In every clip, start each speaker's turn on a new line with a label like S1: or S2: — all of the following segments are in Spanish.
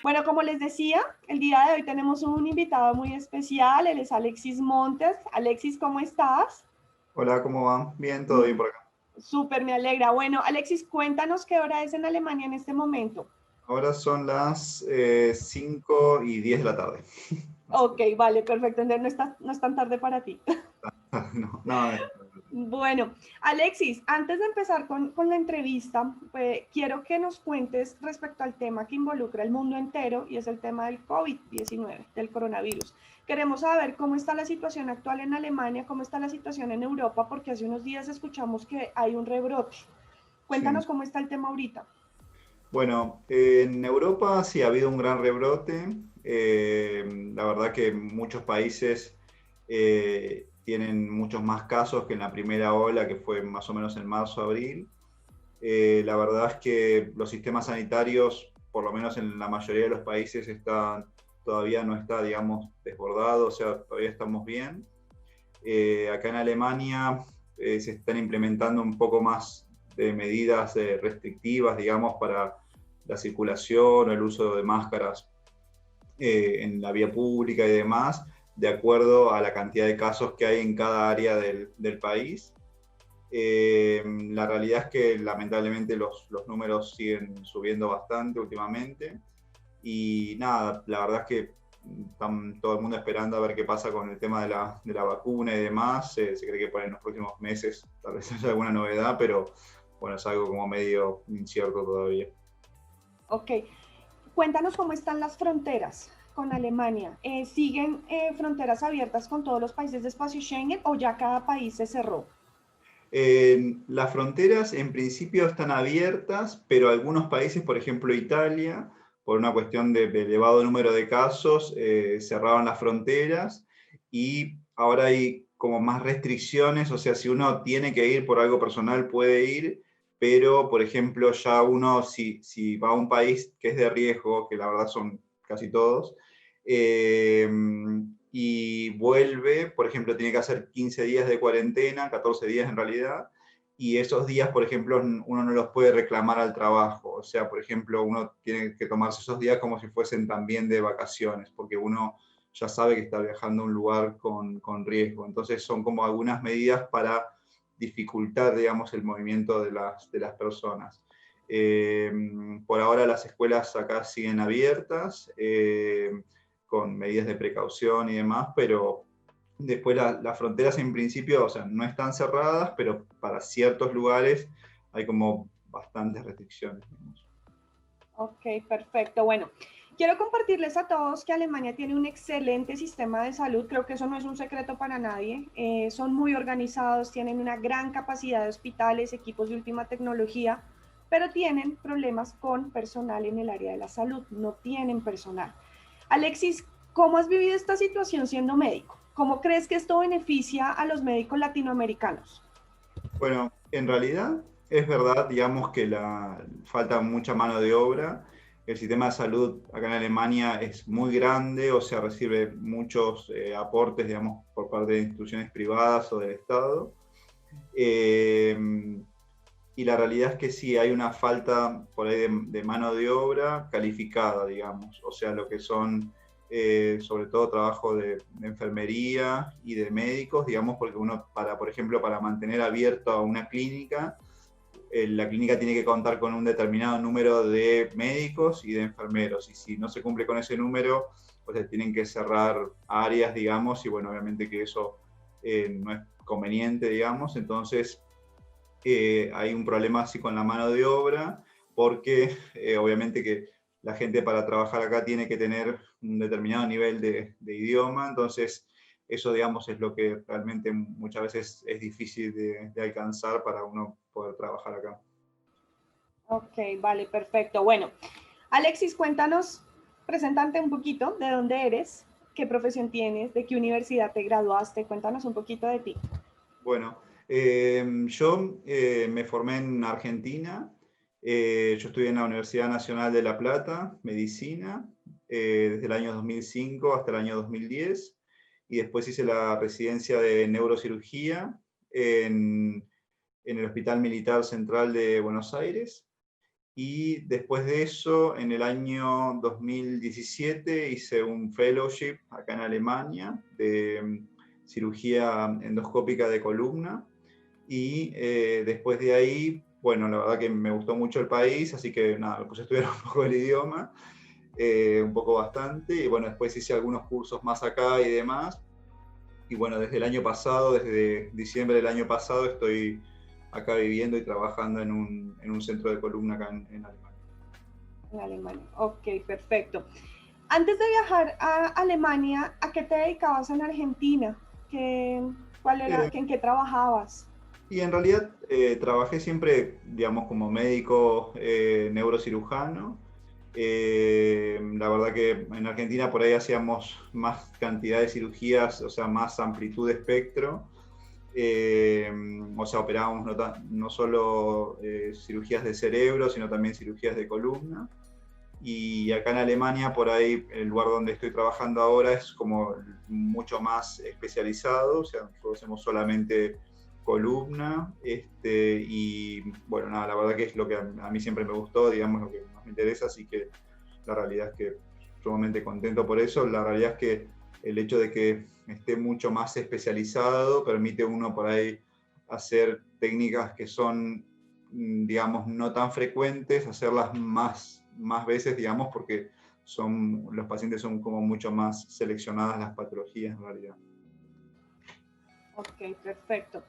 S1: Bueno, como les decía, el día de hoy tenemos un invitado muy especial, él es Alexis Montes. Alexis, ¿cómo estás?
S2: Hola, ¿cómo va? Bien, todo bien
S1: Mm,
S2: por acá.
S1: Súper, me alegra. Bueno, Alexis, cuéntanos qué hora es en Alemania en este momento.
S2: Ahora son las 5 y 10 de la tarde. Así
S1: Ok,
S2: que,
S1: vale, perfecto. Entonces no es tan tarde para ti.
S2: no, no,
S1: Bueno, Alexis, antes de empezar con la entrevista, pues, quiero que nos cuentes respecto al tema que involucra el mundo entero y es el tema del COVID-19, del coronavirus. Queremos saber cómo está la situación actual en Alemania, cómo está la situación en Europa, porque hace unos días escuchamos que hay un rebrote.
S2: sí.
S1: Cuéntanos cómo está el tema ahorita.
S2: Bueno, en Europa sí ha habido un gran rebrote. La verdad que muchos países tienen muchos más casos que en la primera ola, que fue más o menos en marzo-abril. La verdad es que los sistemas sanitarios, por lo menos en la mayoría de los países, todavía no está, digamos, desbordado, o sea, todavía estamos bien. Acá en Alemania se están implementando un poco más de medidas restrictivas, digamos, para la circulación o el uso de máscaras en la vía pública y demás, de acuerdo a la cantidad de casos que hay en cada área del país. La realidad es que lamentablemente los números siguen subiendo bastante últimamente. Y nada, la verdad es que están todo el mundo esperando a ver qué pasa con el tema de la vacuna y demás. Se cree que en los próximos meses tal vez haya alguna novedad, pero bueno, es algo como medio incierto todavía.
S1: Ok, cuéntanos cómo están las fronteras con Alemania. ¿Siguen fronteras abiertas con todos los países de espacio Schengen o ya cada país se cerró?
S2: Las fronteras en principio están abiertas, pero algunos países, por ejemplo Italia, por una cuestión de elevado número de casos, cerraron las fronteras y ahora hay como más restricciones, o sea, si uno tiene que ir por algo personal puede ir, pero por ejemplo ya uno, si va a un país que es de riesgo, que la verdad son casi todos, eh, y vuelve, por ejemplo, tiene que hacer 15 días de cuarentena, 14 días en realidad, y esos días, por ejemplo, uno no los puede reclamar al trabajo. O sea, por ejemplo, uno tiene que tomarse esos días como si fuesen también de vacaciones, porque uno ya sabe que está viajando a un lugar con riesgo. Entonces son como algunas medidas para dificultar, digamos, el movimiento de las personas. Eh, por ahora las escuelas acá siguen abiertas. Con medidas de precaución y demás, pero después las fronteras en principio, o sea, no están cerradas, pero para ciertos lugares hay como bastantes restricciones. Digamos.
S1: Ok, perfecto. Bueno, quiero compartirles a todos que Alemania tiene un excelente sistema de salud. Creo que eso no es un secreto para nadie. Son muy organizados, tienen una gran capacidad de hospitales, equipos de última tecnología, pero tienen problemas con personal en el área de la salud. No tienen personal. Alexis, ¿cómo has vivido esta situación siendo médico? ¿Cómo crees que esto beneficia a los médicos latinoamericanos?
S2: Bueno, en realidad es verdad, digamos, que falta mucha mano de obra. El sistema de salud acá en Alemania es muy grande, o sea, recibe muchos aportes, digamos, por parte de instituciones privadas o del Estado. Eh, y la realidad es que sí, hay una falta por ahí de mano de obra calificada, digamos, o sea, lo que son sobre todo trabajo de enfermería y de médicos, digamos, porque uno, por ejemplo, para mantener abierta una clínica, la clínica tiene que contar con un determinado número de médicos y de enfermeros, y si no se cumple con ese número, pues se tienen que cerrar áreas, digamos, y bueno, obviamente que eso no es conveniente, digamos, entonces hay un problema así con la mano de obra, porque obviamente que la gente para trabajar acá tiene que tener un determinado nivel de idioma, entonces eso, digamos, es lo que realmente muchas veces es difícil de alcanzar para uno poder trabajar acá.
S1: Ok, vale, perfecto. Bueno, Alexis, cuéntanos, preséntate un poquito de dónde eres, qué profesión tienes, de qué universidad te graduaste, cuéntanos un poquito de ti.
S2: Bueno, yo me formé en Argentina, yo estudié en la Universidad Nacional de La Plata, medicina, desde el año 2005 hasta el año 2010, y después hice la residencia de neurocirugía en el Hospital Militar Central de Buenos Aires, Y después de eso, en el año 2017, hice un fellowship acá en Alemania de cirugía endoscópica de columna. Y después de ahí, bueno, la verdad que me gustó mucho el país, así que nada, me puse a estudiar un poco el idioma, un poco bastante, y bueno, después hice algunos cursos más acá y demás. Y bueno, desde el año pasado, desde diciembre del año pasado, estoy acá viviendo y trabajando en un centro de columna acá en Alemania.
S1: En Alemania, ok, perfecto. Antes de viajar a Alemania, ¿a qué te dedicabas en Argentina? ¿Cuál era,
S2: Eh,
S1: en qué trabajabas?
S2: y en realidad trabajé siempre, digamos, como médico neurocirujano. La verdad que en Argentina por ahí hacíamos más cantidad de cirugías, o sea, más amplitud de espectro. O sea, operábamos no solo cirugías de cerebro, sino también cirugías de columna. Y acá en Alemania, por ahí, el lugar donde estoy trabajando ahora es como mucho más especializado, o sea, nosotros hacemos solamente columna, y bueno, nada, la verdad que es lo que a mí siempre me gustó, digamos, lo que más me interesa, así que la realidad es que sumamente contento por eso. La realidad es que el hecho de que esté mucho más especializado permite uno por ahí hacer técnicas que son, digamos, no tan frecuentes, hacerlas más veces, digamos, porque los pacientes son como mucho más seleccionadas las patologías en realidad.
S1: Ok, perfecto.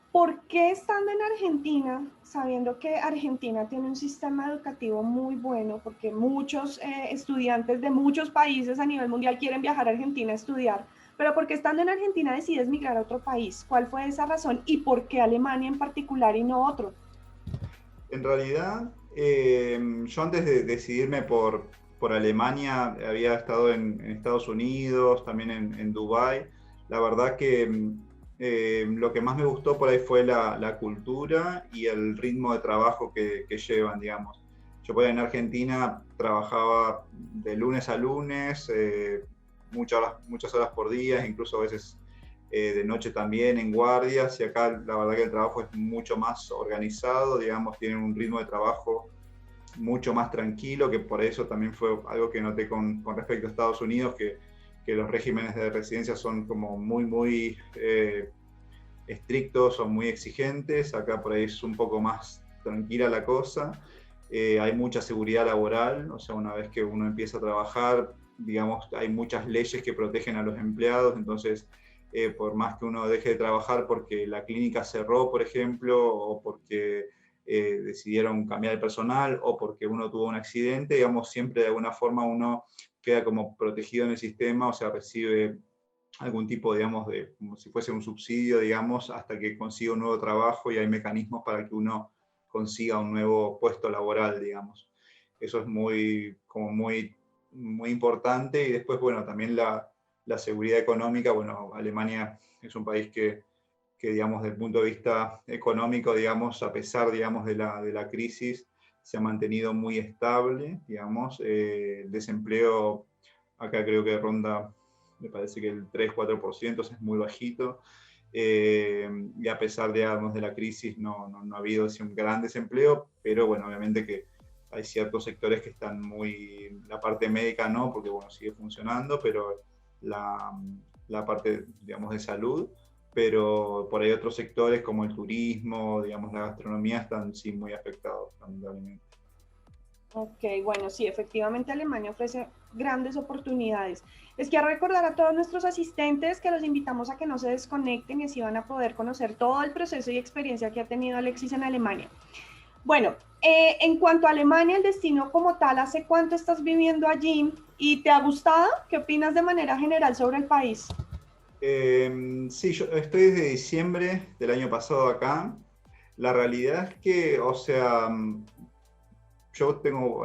S1: ¿Por qué estando en Argentina, sabiendo que Argentina tiene un sistema educativo muy bueno, porque muchos estudiantes de muchos países a nivel mundial quieren viajar a Argentina a estudiar, pero por qué estando en Argentina decides migrar a otro país? ¿Cuál fue esa razón y por qué Alemania en particular y no otro?
S2: En realidad, yo antes de decidirme por Alemania había estado en Estados Unidos, también en Dubái. La verdad que lo que más me gustó por ahí fue la cultura y el ritmo de trabajo que llevan, digamos. Yo por ahí en Argentina trabajaba de lunes a lunes, muchas horas por día, incluso a veces de noche también en guardias, y acá la verdad que el trabajo es mucho más organizado, digamos, tienen un ritmo de trabajo mucho más tranquilo, que por eso también fue algo que noté con respecto a Estados Unidos, que los regímenes de residencia son como muy estrictos o muy exigentes. Acá por ahí es un poco más tranquila la cosa. Hay mucha seguridad laboral, o sea, una vez que uno empieza a trabajar, digamos, hay muchas leyes que protegen a los empleados, entonces por más que uno deje de trabajar porque la clínica cerró, por ejemplo, o porque decidieron cambiar el personal, o porque uno tuvo un accidente, digamos, siempre de alguna forma uno queda como protegido en el sistema, o sea, recibe algún tipo, digamos, de, como si fuese un subsidio, digamos, hasta que consiga un nuevo trabajo, y hay mecanismos para que uno consiga un nuevo puesto laboral, digamos. Eso es muy importante. Y después, bueno, también la seguridad económica. Bueno, Alemania es un país que, digamos, desde el punto de vista económico, digamos, a pesar, digamos, de la crisis, se ha mantenido muy estable, digamos. El desempleo acá creo que ronda, me parece que el 3-4%, es muy bajito. Y a pesar, digamos, de la crisis no ha habido así un gran desempleo, pero bueno, obviamente que hay ciertos sectores que están muy, la parte médica no, porque bueno, sigue funcionando, pero la, la parte, digamos, de salud, pero por ahí otros sectores como el turismo, digamos, la gastronomía están sí muy afectados, lamentablemente.
S1: Ok, bueno, sí, efectivamente Alemania ofrece grandes oportunidades. Les quiero recordar a todos nuestros asistentes que los invitamos a que no se desconecten y así van a poder conocer todo el proceso y experiencia que ha tenido Alexis en Alemania. Bueno, en cuanto a Alemania, el destino como tal, ¿hace cuánto estás viviendo allí y te ha gustado? ¿Qué opinas de manera general sobre el país?
S2: Sí, yo estoy desde diciembre del año pasado acá. La realidad es que, o sea,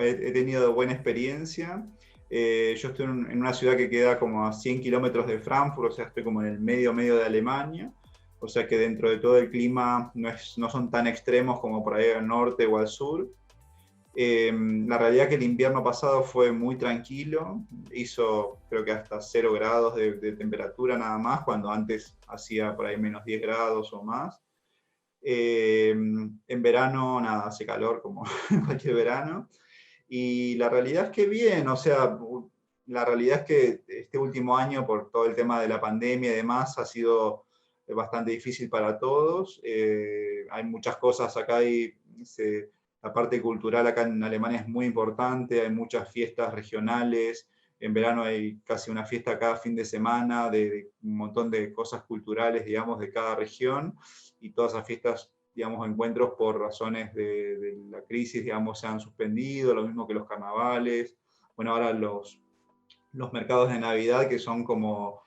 S2: he tenido buena experiencia. Yo estoy en una ciudad que queda como a 100 kilómetros de Frankfurt, o sea, estoy como en el medio de Alemania. O sea que dentro de todo el clima no son tan extremos como por ahí al norte o al sur. La realidad es que el invierno pasado fue muy tranquilo, hizo creo que hasta 0 grados de temperatura nada más, cuando antes hacía por ahí -10 grados o más. En verano, nada, hace calor como cualquier verano. Y la realidad es que bien, o sea, la realidad es que este último año, por todo el tema de la pandemia y demás, ha sido bastante difícil para todos. Hay muchas cosas acá y la parte cultural acá en Alemania es muy importante, hay muchas fiestas regionales. En verano hay casi una fiesta cada fin de semana de un montón de cosas culturales, digamos, de cada región. Y todas esas fiestas, digamos, encuentros por razones de la crisis, digamos, se han suspendido, lo mismo que los carnavales. Bueno, ahora los mercados de Navidad, que son como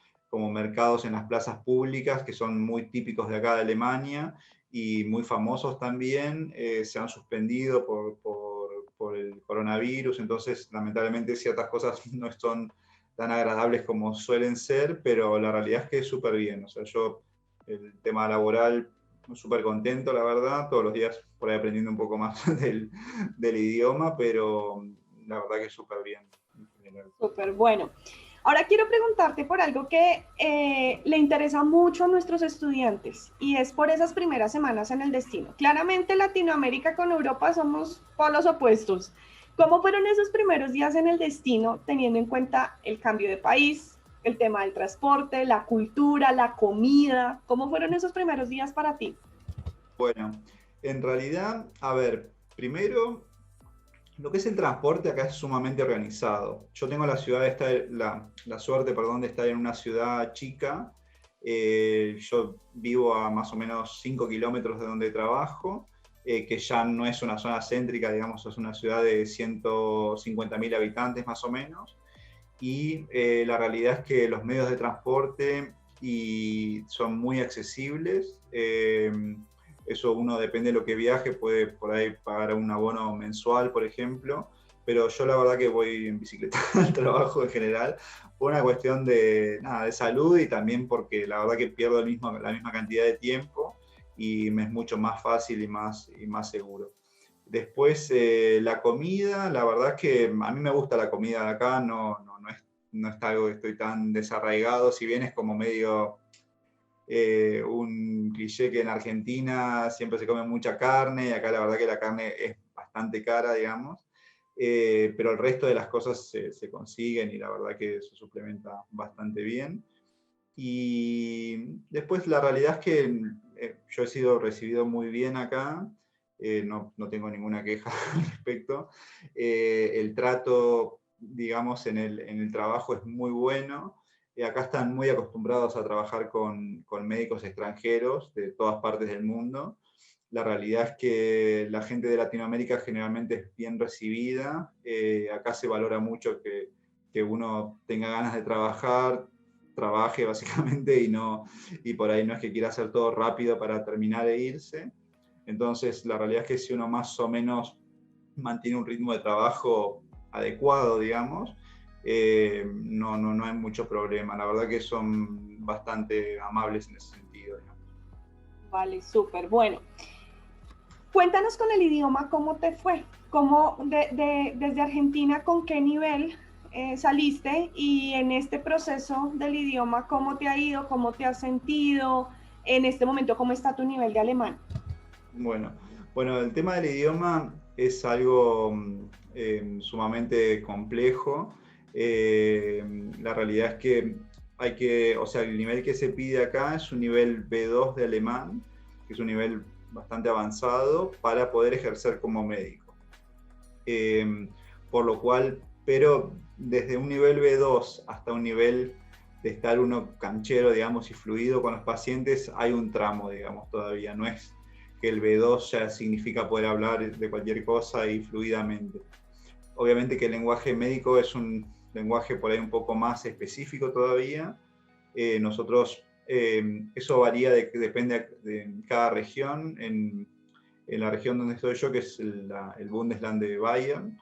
S2: mercados en las plazas públicas, que son muy típicos de acá de Alemania y muy famosos también, se han suspendido por el coronavirus, entonces lamentablemente ciertas cosas no son tan agradables como suelen ser, pero la realidad es que es súper bien. O sea, yo el tema laboral súper contento, la verdad, todos los días por ahí aprendiendo un poco más del idioma, pero la verdad que súper bien en general.
S1: Súper bueno. Ahora quiero preguntarte por algo que le interesa mucho a nuestros estudiantes y es por esas primeras semanas en el destino. Claramente Latinoamérica con Europa somos polos opuestos. ¿Cómo fueron esos primeros días en el destino teniendo en cuenta el cambio de país, el tema del transporte, la cultura, la comida? ¿Cómo fueron esos primeros días para ti?
S2: Bueno, en realidad, a ver, primero, lo que es el transporte acá es sumamente organizado. Yo tengo la suerte, perdón, de estar en una ciudad chica. Yo vivo a más o menos 5 kilómetros de donde trabajo, que ya no es una zona céntrica, digamos, es una ciudad de 150.000 habitantes más o menos. Y la realidad es que los medios de transporte son muy accesibles. Eso uno depende de lo que viaje, puede por ahí pagar un abono mensual, por ejemplo, pero yo la verdad que voy en bicicleta al trabajo en general, por una cuestión de salud y también porque la verdad que pierdo la misma cantidad de tiempo y me es mucho más fácil y más seguro. Después, la comida, la verdad es que a mí me gusta la comida de acá, no es algo que estoy tan desarraigado, si bien es como medio un cliché que en Argentina siempre se come mucha carne, y acá la verdad que la carne es bastante cara, digamos, pero el resto de las cosas se consiguen y la verdad que se suplementa bastante bien. Y después la realidad es que yo he sido recibido muy bien acá, no tengo ninguna queja al respecto. El trato, digamos, en el trabajo es muy bueno. Acá están muy acostumbrados a trabajar con médicos extranjeros de todas partes del mundo. La realidad es que la gente de Latinoamérica generalmente es bien recibida. Acá se valora mucho que uno tenga ganas de trabajar, trabaje básicamente y por ahí no es que quiera hacer todo rápido para terminar e irse. Entonces la realidad es que si uno más o menos mantiene un ritmo de trabajo adecuado, digamos, no hay mucho problema. La verdad que son bastante amables en ese sentido, digamos.
S1: Vale, súper bueno. Cuéntanos con el idioma, ¿cómo te fue? Desde Argentina, ¿con qué nivel saliste? Y en este proceso del idioma, ¿cómo te ha ido? ¿Cómo te has sentido? En este momento, ¿cómo está tu nivel de alemán?
S2: Bueno, el tema del idioma es algo sumamente complejo. La realidad es que o sea, el nivel que se pide acá es un nivel B2 de alemán, que es un nivel bastante avanzado para poder ejercer como médico. Por lo cual, pero desde un nivel B2 hasta un nivel de estar uno canchero, digamos, y fluido con los pacientes, hay un tramo, digamos, todavía. No es que el B2 ya significa poder hablar de cualquier cosa y fluidamente. Obviamente que el lenguaje médico es un lenguaje por ahí un poco más específico todavía. Eso varía, depende de cada región. En la región donde estoy yo, que es el Bundesland de Bayern,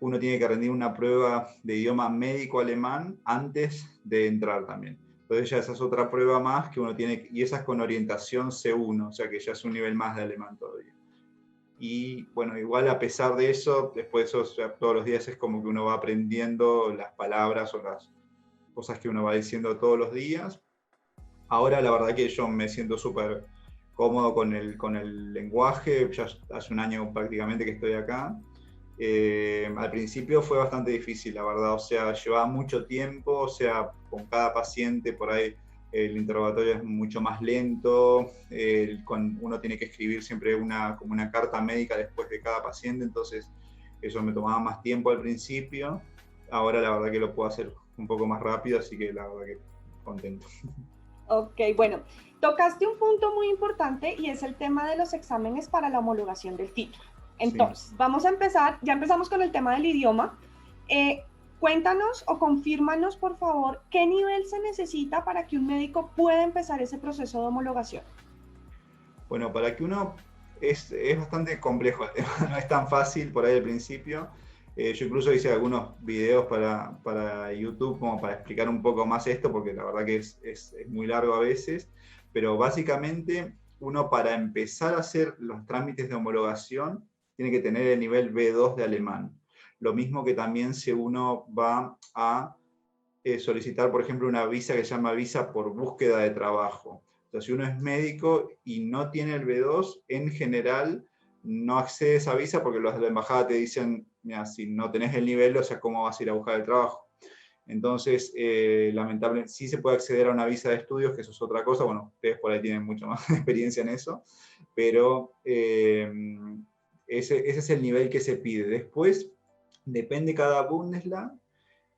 S2: uno tiene que rendir una prueba de idioma médico alemán antes de entrar también. Entonces ya esa es otra prueba más que uno tiene, y esa es con orientación C1, o sea que ya es un nivel más de alemán todavía. Y bueno, igual a pesar de eso, después de eso, o sea, todos los días es como que uno va aprendiendo las palabras o las cosas que uno va diciendo todos los días. Ahora la verdad que yo me siento súper cómodo con el lenguaje, ya hace un año prácticamente que estoy acá. Al principio fue bastante difícil, la verdad, o sea, llevaba mucho tiempo, o sea, con cada paciente por ahí el interrogatorio es mucho más lento, uno tiene que escribir siempre como una carta médica después de cada paciente, entonces eso me tomaba más tiempo al principio. Ahora la verdad que lo puedo hacer un poco más rápido, así que la verdad que contento.
S1: Ok, bueno, tocaste un punto muy importante y es el tema de los exámenes para la homologación del título. Entonces,
S2: Sí.
S1: vamos a empezar, ya empezamos con el tema del idioma. Cuéntanos o confírmanos, por favor, qué nivel se necesita para que un médico pueda empezar ese proceso de homologación.
S2: Bueno, para que uno, es bastante complejo el tema, no es tan fácil por ahí al principio. Yo incluso hice algunos videos para YouTube como para explicar un poco más esto, porque la verdad que es muy largo a veces, pero básicamente uno para empezar a hacer los trámites de homologación tiene que tener el nivel B2 de alemán. Lo mismo que también si uno va a solicitar, por ejemplo, una visa que se llama visa por búsqueda de trabajo. O sea, si uno es médico y no tiene el B2, en general no accede a esa visa porque los de la embajada te dicen, mira, si no tenés el nivel, o sea, ¿cómo vas a ir a buscar el trabajo? Entonces, lamentablemente, sí se puede acceder a una visa de estudios, que eso es otra cosa, bueno, ustedes por ahí tienen mucha más experiencia en eso, pero ese es el nivel que se pide. Después, depende cada Bundesland,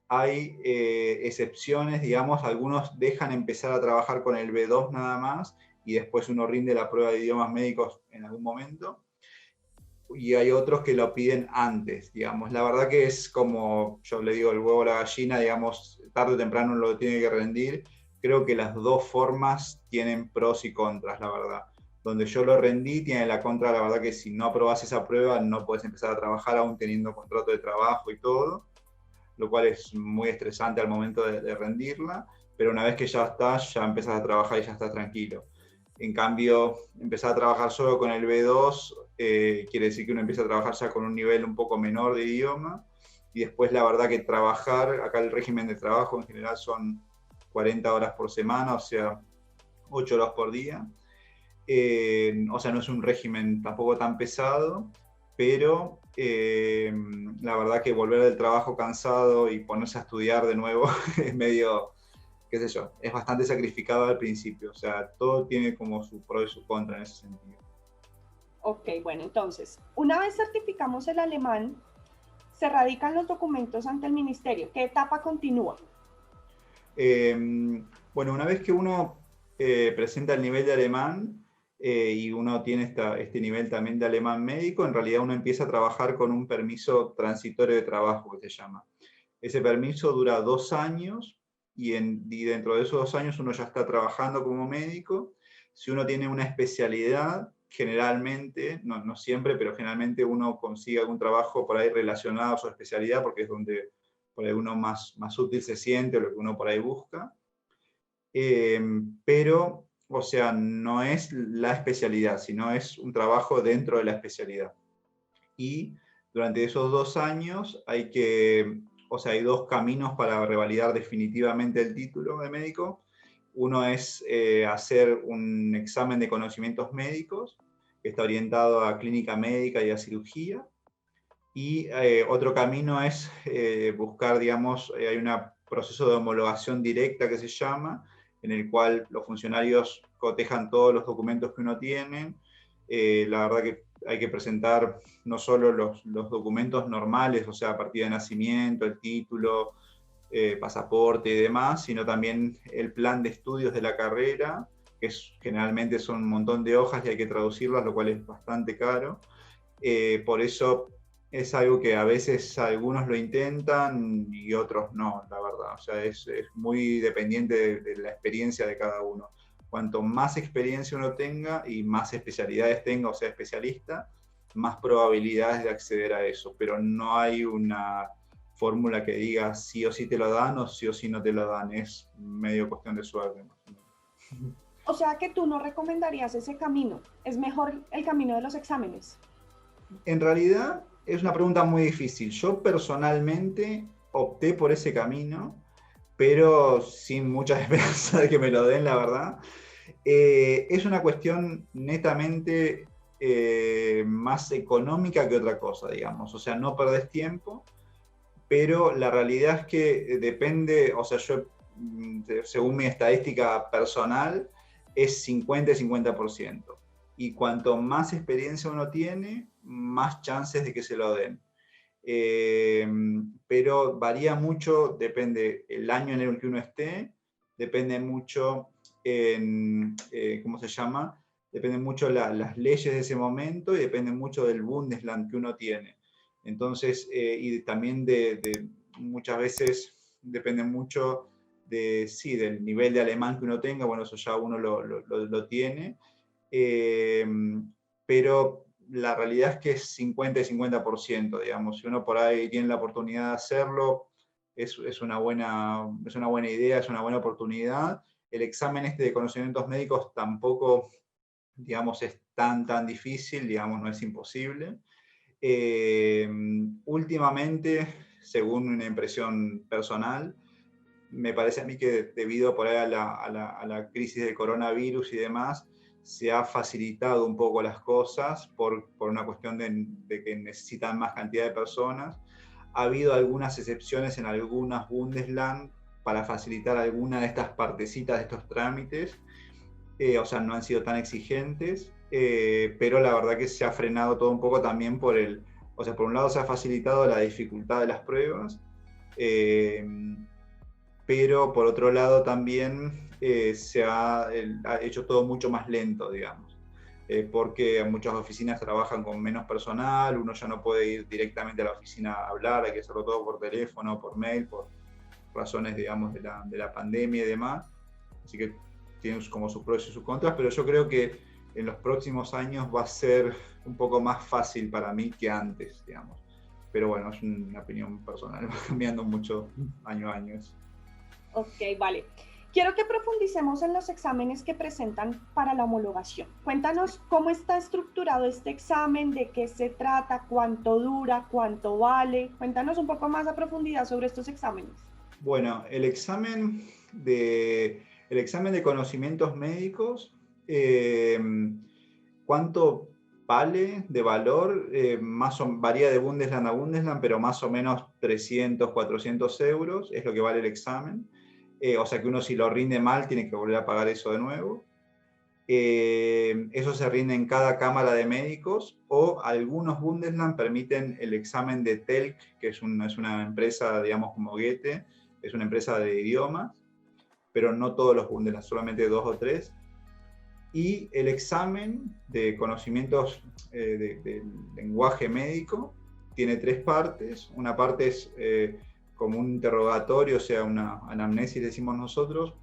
S2: hay excepciones, digamos, algunos dejan empezar a trabajar con el B2 nada más y después uno rinde la prueba de idiomas médicos en algún momento. Y hay otros que lo piden antes, digamos. La verdad que es como, yo le digo, el huevo a la gallina, digamos, tarde o temprano lo tiene que rendir. Creo que las dos formas tienen pros y contras, la verdad. Donde yo lo rendí tiene la contra, la verdad que si no aprobás esa prueba no puedes empezar a trabajar aún teniendo contrato de trabajo y todo, lo cual es muy estresante al momento de rendirla, pero una vez que ya estás, ya empezás a trabajar y ya estás tranquilo. En cambio, empezar a trabajar solo con el B2 quiere decir que uno empieza a trabajar ya con un nivel un poco menor de idioma, y después la verdad que trabajar, acá el régimen de trabajo en general son 40 horas por semana, o sea, 8 horas por día. O sea, no es un régimen tampoco tan pesado, pero la verdad que volver del trabajo cansado y ponerse a estudiar de nuevo es medio, qué sé yo, es bastante sacrificado al principio. O sea, todo tiene como su pro y su contra en ese sentido.
S1: Ok, bueno, entonces, una vez certificamos el alemán, se radican los documentos ante el ministerio. ¿Qué etapa continúa?
S2: Bueno, una vez que uno presenta el nivel de alemán y uno tiene este nivel también de alemán médico, en realidad uno empieza a trabajar con un permiso transitorio de trabajo, que se llama. Ese permiso dura 2 años y dentro de esos 2 años uno ya está trabajando como médico. Si uno tiene una especialidad, generalmente, no siempre, pero generalmente uno consigue algún trabajo por ahí relacionado a su especialidad, porque es donde por ahí uno más útil se siente, o lo que uno por ahí busca. Pero, o sea, no es la especialidad, sino es un trabajo dentro de la especialidad. Y durante esos 2 años o sea, hay 2 caminos para revalidar definitivamente el título de médico. Uno es hacer un examen de conocimientos médicos, que está orientado a clínica médica y a cirugía. Y otro camino es buscar, digamos, hay un proceso de homologación directa que se llama, en el cual los funcionarios cotejan todos los documentos que uno tiene. La verdad que hay que presentar no solo los documentos normales, o sea, partida de nacimiento, el título, pasaporte y demás, sino también el plan de estudios de la carrera, que generalmente son un montón de hojas y hay que traducirlas, lo cual es bastante caro. Por eso es algo que a veces algunos lo intentan y otros no, la verdad. O sea, es muy dependiente de la experiencia de cada uno. Cuanto más experiencia uno tenga y más especialidades tenga, o sea, especialista, más probabilidades de acceder a eso. Pero no hay una fórmula que diga sí o sí te lo dan o sí no te lo dan. Es medio cuestión de suerte.
S1: O sea que tú no recomendarías ese camino. Es mejor el camino de los exámenes.
S2: En realidad es una pregunta muy difícil. Yo personalmente opté por ese camino, pero sin mucha esperanza de que me lo den, la verdad. Es una cuestión netamente más económica que otra cosa, digamos. O sea, no perdés tiempo, pero la realidad es que depende, o sea, yo, según mi estadística personal, es 50 y 50%. Y cuanto más experiencia uno tiene, más chances de que se lo den. Pero varía mucho, depende el año en el que uno esté, depende mucho en, ¿cómo se llama? Depende mucho las leyes de ese momento y depende mucho del Bundesland que uno tiene. Entonces, y también muchas veces depende mucho de, sí, del nivel de alemán que uno tenga, bueno, eso ya uno lo tiene, eh, pero la realidad es que es 50 y 50%, digamos. Si uno por ahí tiene la oportunidad de hacerlo, es una buena idea, es una buena oportunidad. El examen este de conocimientos médicos tampoco, digamos, es tan difícil, digamos, no es imposible. Últimamente, según una impresión personal, me parece a mí que debido por ahí a la crisis del coronavirus y demás, se ha facilitado un poco las cosas por una cuestión de que necesitan más cantidad de personas. Ha habido algunas excepciones en algunas Bundesland para facilitar alguna de estas partecitas de estos trámites, o sea, no han sido tan exigentes, pero la verdad que se ha frenado todo un poco también o sea, por un lado se ha facilitado la dificultad de las pruebas, eh, pero por otro lado también ha hecho todo mucho más lento, digamos, porque muchas oficinas trabajan con menos personal, uno ya no puede ir directamente a la oficina a hablar, hay que hacerlo todo por teléfono, por mail, por razones, digamos, de la pandemia y demás, así que tiene como sus pros y sus contras, pero yo creo que en los próximos años va a ser un poco más fácil para mí que antes, digamos. Pero bueno, es una opinión personal, va cambiando mucho año a año.
S1: Ok, vale. Quiero que profundicemos en los exámenes que presentan para la homologación. Cuéntanos cómo está estructurado este examen, de qué se trata, cuánto dura, cuánto vale. Cuéntanos un poco más a profundidad sobre estos exámenes.
S2: Bueno, el examen de conocimientos médicos, ¿cuánto vale de valor? Varía de Bundesland a Bundesland, pero más o menos 300, 400 euros es lo que vale el examen. O sea que uno si lo rinde mal tiene que volver a pagar eso de nuevo. Eso se rinde en cada cámara de médicos, o algunos Bundesland permiten el examen de TELC, que es una empresa, digamos, como Goethe, es una empresa de idiomas, pero no todos los Bundesland, solamente 2 o 3. Y el examen de conocimientos de lenguaje médico tiene 3 partes. Una parte es como un interrogatorio, o sea, una anamnesis, decimos nosotros,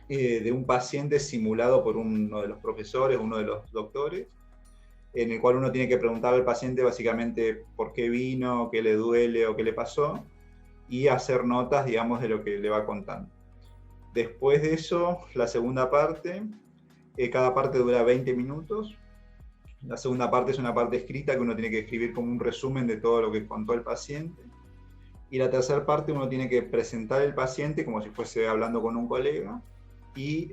S2: de un paciente simulado por uno de los profesores, uno de los doctores, en el cual uno tiene que preguntar al paciente básicamente por qué vino, qué le duele o qué le pasó, y hacer notas, digamos, de lo que le va contando. Después de eso, la segunda parte, cada parte dura 20 minutos. La segunda parte es una parte escrita que uno tiene que escribir como un resumen de todo lo que contó el paciente. Y la tercera parte uno tiene que presentar el paciente como si fuese hablando con un colega y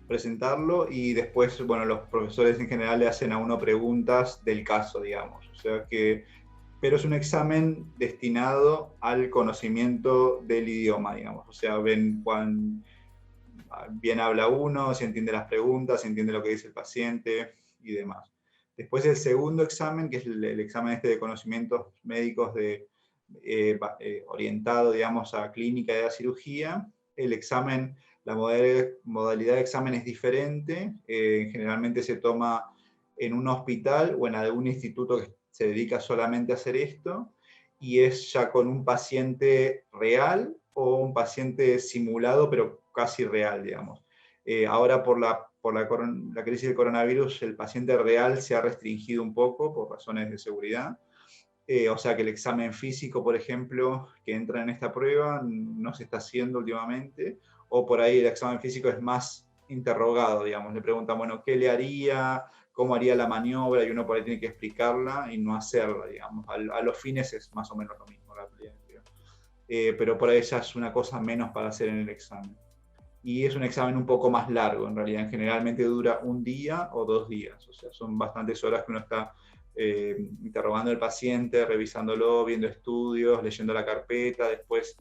S2: presentarlo, y después, bueno, los profesores en general le hacen a uno preguntas del caso, digamos. O sea que, pero es un examen destinado al conocimiento del idioma, digamos. O sea, ven cuán bien habla uno, si entiende las preguntas, si entiende lo que dice el paciente y demás. Después el segundo examen, que es el examen este de conocimientos médicos orientado, digamos, a clínica y a cirugía. El examen, la modalidad de examen es diferente, generalmente se toma en un hospital o en algún instituto que se dedica solamente a hacer esto, y es ya con un paciente real o un paciente simulado, pero casi real, digamos. Ahora por la crisis del coronavirus, el paciente real se ha restringido un poco por razones de seguridad. O sea que el examen físico, por ejemplo, que entra en esta prueba, no se está haciendo últimamente, o por ahí el examen físico es más interrogado, digamos, le preguntan, bueno, ¿qué le haría? ¿Cómo haría la maniobra? Y uno por ahí tiene que explicarla y no hacerla, digamos. A los fines es más o menos lo mismo, la realidad, pero por ahí ya es una cosa menos para hacer en el examen. y es un examen un poco más largo en realidad, generalmente dura un día o 2 días, o sea, son bastantes horas que uno está interrogando al paciente, revisándolo, viendo estudios, leyendo la carpeta, después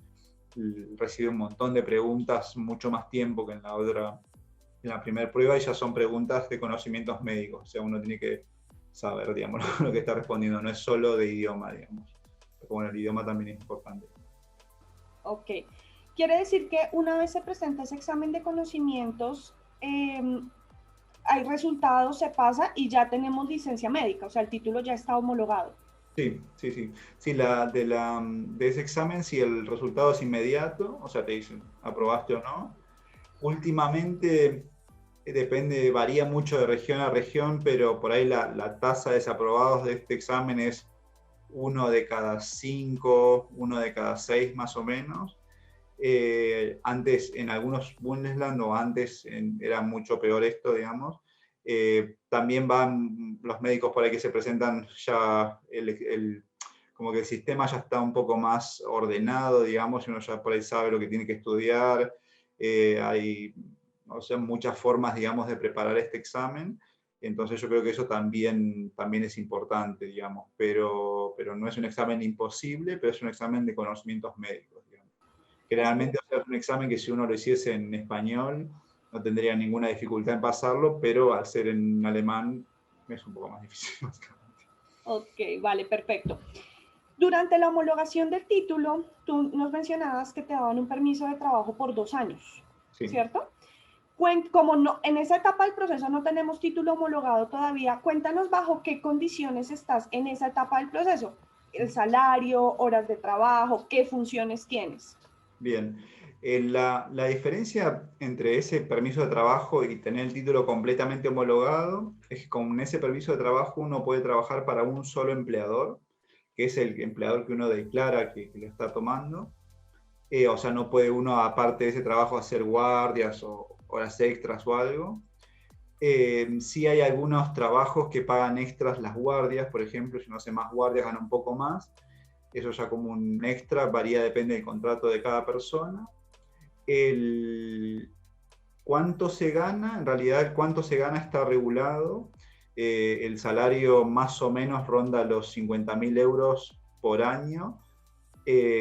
S2: recibe un montón de preguntas, mucho más tiempo que en la primera prueba, y ya son preguntas de conocimientos médicos, o sea, uno tiene que saber, digamos, lo que está respondiendo, no es solo de idioma, digamos. Pero bueno, el idioma también es importante.
S1: Ok. Quiere decir que una vez se presenta ese examen de conocimientos, hay resultados, se pasa y ya tenemos licencia médica, o sea, el título ya está homologado.
S2: Sí, sí, sí. Sí, de ese examen, si el resultado es inmediato, o sea, te dicen aprobaste o no. Últimamente depende, varía mucho de región a región, pero por ahí la tasa de desaprobados de este examen es 1 de cada 5, 1 de cada 6 más o menos. Antes en algunos Bundesland o antes era mucho peor esto, digamos. También van los médicos por ahí que se presentan ya, como que el sistema ya está un poco más ordenado, digamos, y uno ya por ahí sabe lo que tiene que estudiar. Hay, o sea, muchas formas, digamos, de preparar este examen. Entonces yo creo que eso también es importante, digamos, pero no es un examen imposible, pero es un examen de conocimientos médicos, digamos.
S1: Ok.
S2: Generalmente, o sea, es un examen que si uno lo hiciese en español no tendría ninguna dificultad en pasarlo, pero al ser en alemán es un poco más difícil, básicamente.
S1: Ok, vale, perfecto. Durante la homologación del título, tú nos mencionabas que te daban un permiso de trabajo por 2 años,
S2: Sí.
S1: ¿cierto? Como no, en esa etapa del proceso no tenemos título homologado todavía, cuéntanos bajo qué condiciones estás en esa etapa del proceso. El salario, horas de trabajo, qué funciones tienes.
S2: Bien. La diferencia entre ese permiso de trabajo y tener el título completamente homologado es que con ese permiso de trabajo uno puede trabajar para un solo empleador, que es el empleador que uno declara que lo está tomando. O sea, no puede uno, aparte de ese trabajo, hacer guardias o horas extras o algo. Sí hay algunos trabajos que pagan extras las guardias, por ejemplo, si uno hace más guardias gana un poco más. Eso ya como un extra, varía, depende del contrato de cada persona. El cuánto se gana, en realidad el cuánto se gana está regulado. El salario más o menos ronda los 50.000 euros por año,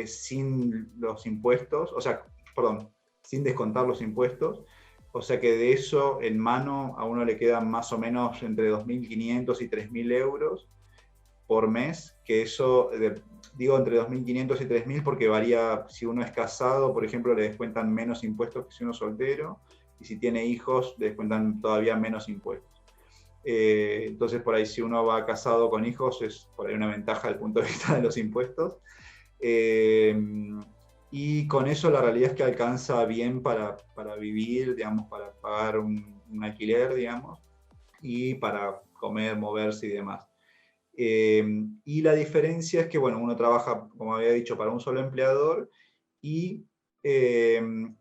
S2: sin los impuestos, o sea, perdón, sin descontar los impuestos. O sea que de eso en mano a uno le quedan más o menos entre 2.500 y 3.000 euros por mes, que eso, digo entre 2.500 y 3.000 porque varía, si uno es casado, por ejemplo, le descuentan menos impuestos que si uno es soltero, y si tiene hijos, le descuentan todavía menos impuestos. Entonces, por ahí, si uno va casado con hijos, es por ahí una ventaja desde el punto de vista de los impuestos. Y con eso la realidad es que alcanza bien para vivir, digamos, para pagar un alquiler, digamos, y para comer, moverse y demás. Y la diferencia es que, bueno, uno trabaja, como había dicho, para un solo empleador y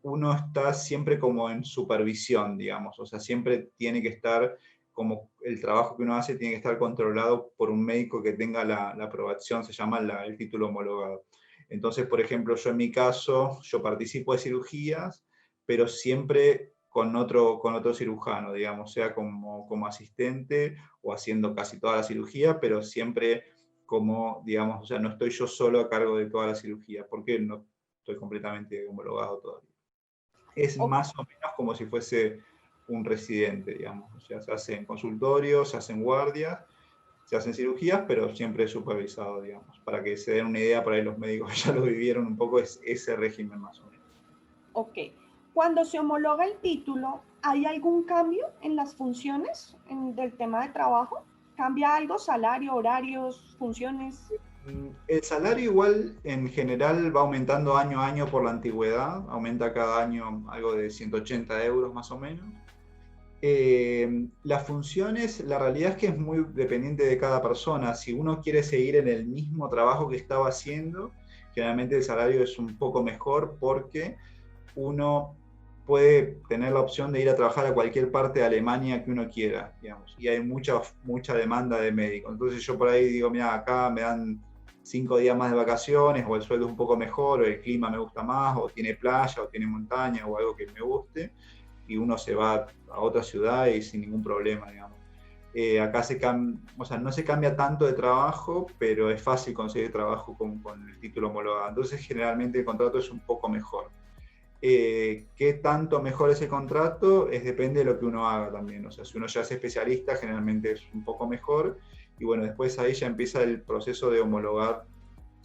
S2: uno está siempre como en supervisión, digamos, o sea, siempre tiene que estar, como el trabajo que uno hace tiene que estar controlado por un médico que tenga la aprobación, se llama el título homologado. Entonces, por ejemplo, yo en mi caso, yo participo de cirugías, pero siempre con otro cirujano, digamos, sea como asistente o haciendo casi toda la cirugía, pero siempre como, digamos, o sea, no estoy yo solo a cargo de toda la cirugía, porque no estoy completamente homologado todavía. Es
S1: Ok,
S2: más o menos como si fuese un residente, digamos, o sea, se hacen consultorios, se hacen guardias, se hacen cirugías, pero siempre supervisado, digamos, para que se den una idea, por ahí los médicos ya lo vivieron un poco, es ese régimen más o menos.
S1: ok. Cuando se homologa el título, ¿hay algún cambio en las funciones del tema de trabajo? ¿Cambia algo? ¿Salario, horarios, funciones?
S2: El salario igual en general va aumentando año a año por la antigüedad, aumenta cada año algo de 180 euros más o menos. Las funciones, la realidad es que es muy dependiente de cada persona. Si uno quiere seguir en el mismo trabajo que estaba haciendo, generalmente el salario es un poco mejor porque uno puede tener la opción de ir a trabajar a cualquier parte de Alemania que uno quiera, digamos, y hay mucha demanda de médicos. Entonces yo por ahí digo, mira, acá me dan 5 días más de vacaciones, o el sueldo es un poco mejor, o el clima me gusta más, o tiene playa, o tiene montaña, o algo que me guste, y uno se va a otra ciudad y sin ningún problema, digamos. Acá o sea, no se cambia tanto de trabajo, pero es fácil conseguir trabajo con el título homologado. Entonces, generalmente el contrato es un poco mejor. ¿Qué tanto mejor es el contrato? Depende de lo que uno haga también. O sea, si uno ya es especialista, generalmente es un poco mejor. Y bueno, después ahí ya empieza el proceso de homologar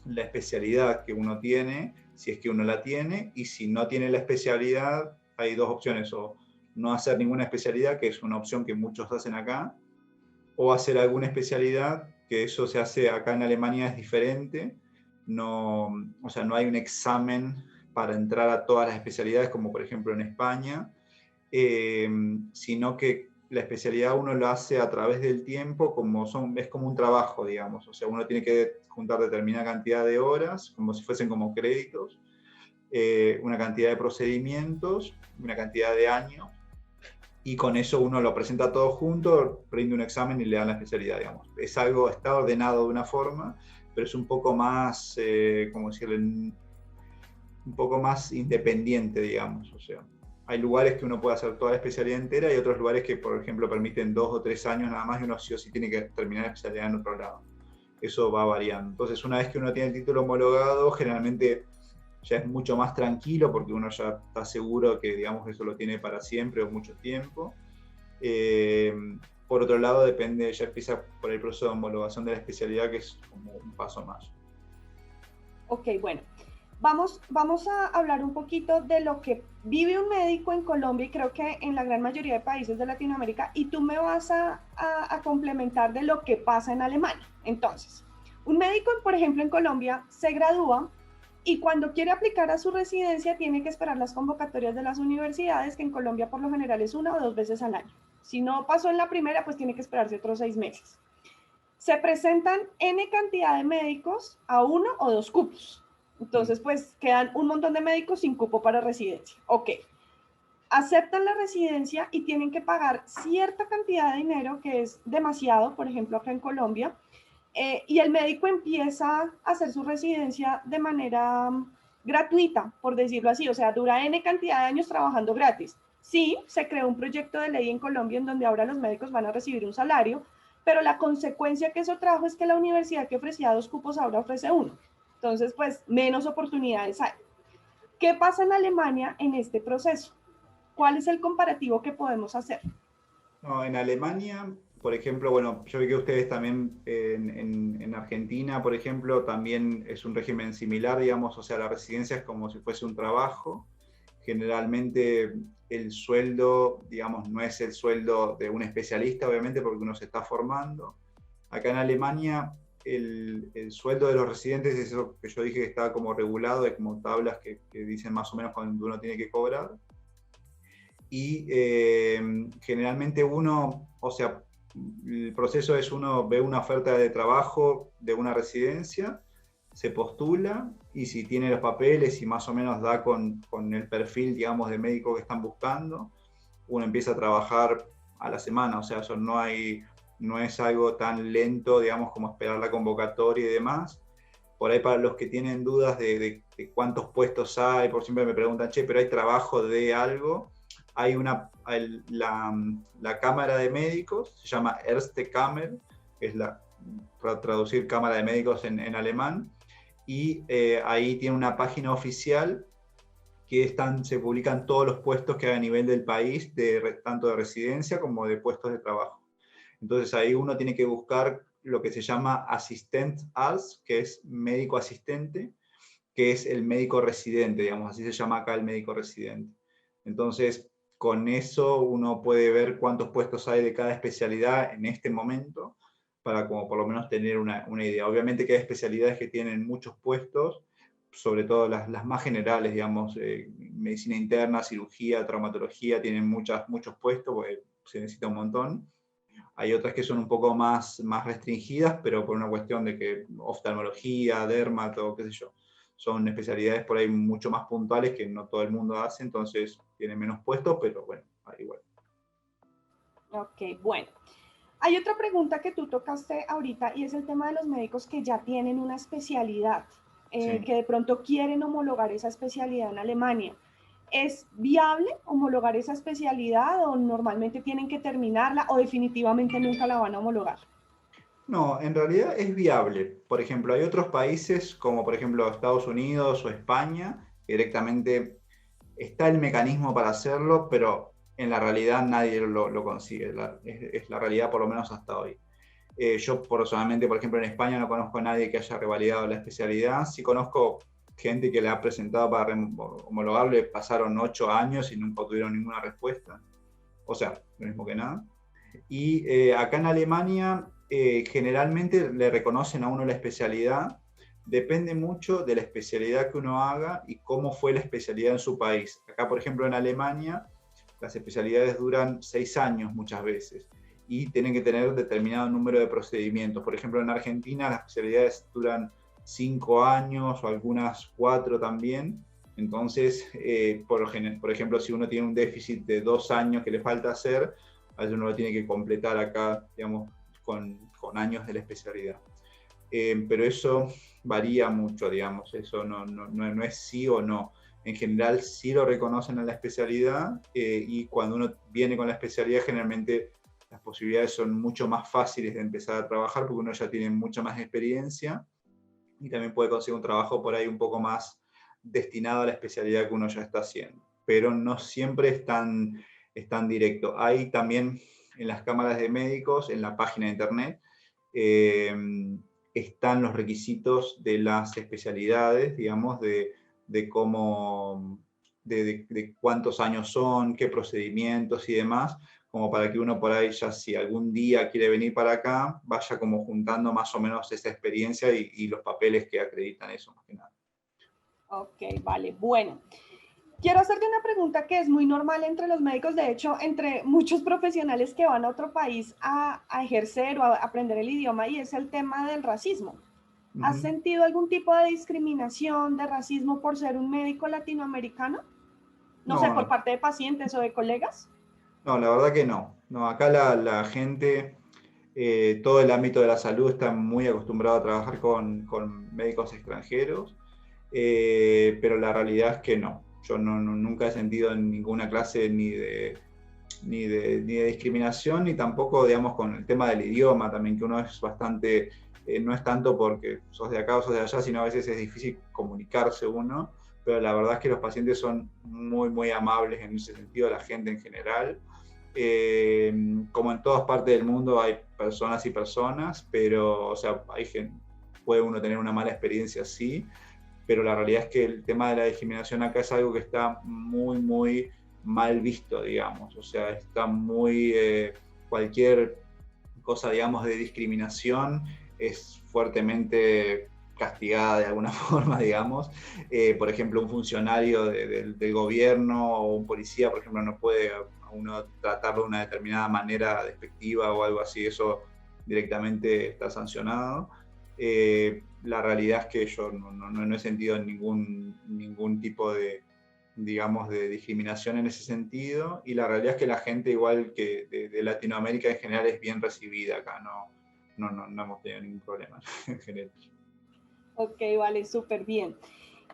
S2: la especialidad que uno tiene, si es que uno la tiene, y si no tiene la especialidad, hay dos opciones: o no hacer ninguna especialidad, que es una opción que muchos hacen acá, o hacer alguna especialidad, que eso se hace acá en Alemania, es diferente. No, o sea, no hay un examen para entrar a todas las especialidades, como por ejemplo en España, sino que la especialidad uno lo hace a través del tiempo, es como un trabajo, digamos. O sea, uno tiene que juntar determinada cantidad de horas, como si fuesen como créditos, una cantidad de procedimientos, una cantidad de años, y con eso uno lo presenta todo junto, rinde un examen y le dan la especialidad, digamos. Es algo, está ordenado de una forma, pero es un poco más, ¿cómo decirlo? Un poco más independiente, digamos. O sea, hay lugares que uno puede hacer toda la especialidad entera, y otros lugares que, por ejemplo, permiten 2 o 3 años nada más, y uno sí o sí tiene que terminar la especialidad en otro lado. Eso va variando. Entonces, una vez que uno tiene el título homologado, generalmente ya es mucho más tranquilo, porque uno ya está seguro que, digamos, eso lo tiene para siempre o mucho tiempo. Eh, por otro lado, depende, ya empieza por el proceso de homologación de la especialidad, que es como un paso más.
S1: Ok, bueno. Vamos a hablar un poquito de lo que vive un médico en Colombia, y creo que en la gran mayoría de países de Latinoamérica, y tú me vas a complementar de lo que pasa en Alemania. Entonces, un médico, por ejemplo, en Colombia se gradúa y cuando quiere aplicar a su residencia tiene que esperar las convocatorias de las universidades, que en Colombia por lo general es 1 o 2 veces al año. Si no pasó en la primera, pues tiene que esperarse otros 6 meses. Se presentan N cantidad de médicos a 1 o 2 cupos. Entonces, pues quedan un montón de médicos sin cupo para residencia. Ok. Aceptan la residencia y tienen que pagar cierta cantidad de dinero, que es demasiado, por ejemplo, acá en Colombia, y el médico empieza a hacer su residencia de manera gratuita, por decirlo así. O sea, dura N cantidad de años trabajando gratis. Sí, se creó un proyecto de ley en Colombia en donde ahora los médicos van a recibir un salario, pero la consecuencia que eso trajo es que la universidad que ofrecía 2 cupos ahora ofrece 1. Entonces, pues, menos oportunidades hay. ¿Qué pasa en Alemania en este proceso? ¿Cuál es el comparativo que podemos hacer?
S2: No, en Alemania, por ejemplo, bueno, yo vi que ustedes también en Argentina, por ejemplo, también es un régimen similar, digamos. O sea, la residencia es como si fuese un trabajo. Generalmente el sueldo, digamos, no es el sueldo de un especialista, obviamente, porque uno se está formando. Acá en Alemania, el sueldo de los residentes es eso que yo dije, que está como regulado, hay como tablas que dicen más o menos cuando uno tiene que cobrar. Y generalmente uno, o sea, el proceso es: uno ve una oferta de trabajo de una residencia, se postula, y si tiene los papeles y más o menos da con el perfil, digamos, de médico que están buscando, uno empieza a trabajar a la semana. O sea, eso no es algo tan lento, digamos, como esperar la convocatoria y demás. Por ahí, para los que tienen dudas de cuántos puestos hay, por siempre me preguntan: che, pero hay trabajo de algo. Hay la Cámara de Médicos, se llama Ärztekammer, que es para traducir Cámara de Médicos en alemán, y ahí tiene una página oficial que se publican todos los puestos que hay a nivel del país, tanto de residencia como de puestos de trabajo. Entonces ahí uno tiene que buscar lo que se llama Assistent-Arzt, que es médico asistente, que es el médico residente, digamos, así se llama acá el médico residente. Entonces, con eso uno puede ver cuántos puestos hay de cada especialidad en este momento, para como por lo menos tener una idea. Obviamente que hay especialidades que tienen muchos puestos, sobre todo las más generales, digamos, medicina interna, cirugía, traumatología, tienen muchos puestos, porque se necesita un montón. Hay otras que son un poco más restringidas, pero por una cuestión de que oftalmología, dermato, qué sé yo, son especialidades por ahí mucho más puntuales que no todo el mundo hace, entonces tienen menos puestos, pero bueno, igual.
S1: Ok, bueno. Hay otra pregunta que tú tocaste ahorita y es el tema de los médicos que ya tienen una especialidad,
S2: Sí.
S1: que de pronto quieren homologar esa especialidad en Alemania. ¿Es viable homologar esa especialidad o normalmente tienen que terminarla o definitivamente nunca la van a homologar?
S2: No, en realidad es viable. Por ejemplo, hay otros países como por ejemplo Estados Unidos o España, que directamente está el mecanismo para hacerlo, pero en la realidad nadie lo consigue. Es la realidad por lo menos hasta hoy. Yo personalmente, por ejemplo, en España no conozco a nadie que haya revalidado la especialidad. Sí conozco gente que le ha presentado para homologarle, pasaron 8 años y nunca tuvieron ninguna respuesta. O sea, lo mismo que nada. Y acá en Alemania generalmente le reconocen a uno la especialidad. Depende mucho de la especialidad que uno haga y cómo fue la especialidad en su país. Acá, por ejemplo, en Alemania, las especialidades duran 6 años muchas veces y tienen que tener determinado número de procedimientos. Por ejemplo, en Argentina las especialidades duran 5 años o algunas 4 también. Entonces, por ejemplo, si uno tiene un déficit de 2 años que le falta hacer, a veces uno lo tiene que completar acá, digamos, con años de la especialidad. Pero eso varía mucho, digamos, eso no es sí o no. En general sí lo reconocen en la especialidad y cuando uno viene con la especialidad generalmente las posibilidades son mucho más fáciles de empezar a trabajar porque uno ya tiene mucha más experiencia y también puede conseguir un trabajo por ahí un poco más destinado a la especialidad que uno ya está haciendo. Pero no siempre es tan directo. Hay también en las cámaras de médicos, en la página de internet, eh, están los requisitos de las especialidades, digamos, de cómo, de cuántos años son, qué procedimientos y demás, como para que uno por ahí ya si algún día quiere venir para acá, vaya como juntando más o menos esa experiencia y los papeles que acreditan eso, más que nada.
S1: Ok, vale. Bueno, quiero hacerte una pregunta que es muy normal entre los médicos, de hecho, entre muchos profesionales que van a otro país a ejercer o a aprender el idioma, y es el tema del racismo.
S2: Uh
S1: ¿Has
S2: -huh.
S1: sentido algún tipo de discriminación, de racismo por ser un médico latinoamericano? No sé,
S2: No,
S1: por
S2: no,
S1: parte de pacientes o de colegas.
S2: no, la verdad que no. No, acá la gente, todo el ámbito de la salud está muy acostumbrado a trabajar con médicos extranjeros, pero la realidad es que no. Yo nunca he sentido ninguna clase ni de discriminación, ni tampoco, digamos, con el tema del idioma también, que uno es bastante, no es tanto porque sos de acá o sos de allá, sino a veces es difícil comunicarse uno, pero la verdad es que los pacientes son muy, muy amables en ese sentido, la gente en general. Como en todas partes del mundo hay personas y personas, pero, o sea, hay gente, puede uno tener una mala experiencia, sí, pero la realidad es que el tema de la discriminación acá es algo que está muy, muy mal visto, digamos, o sea, está muy, cualquier cosa, digamos, de discriminación es fuertemente castigada de alguna forma, digamos. Por ejemplo, un funcionario del gobierno o un policía, por ejemplo, no puede a uno tratarlo de una determinada manera despectiva o algo así, eso directamente está sancionado. La realidad es que yo no he sentido ningún tipo de, digamos, de discriminación en ese sentido, y la realidad es que la gente igual que de Latinoamérica en general es bien recibida acá, no hemos tenido ningún problema en general.
S1: Ok, vale, súper bien.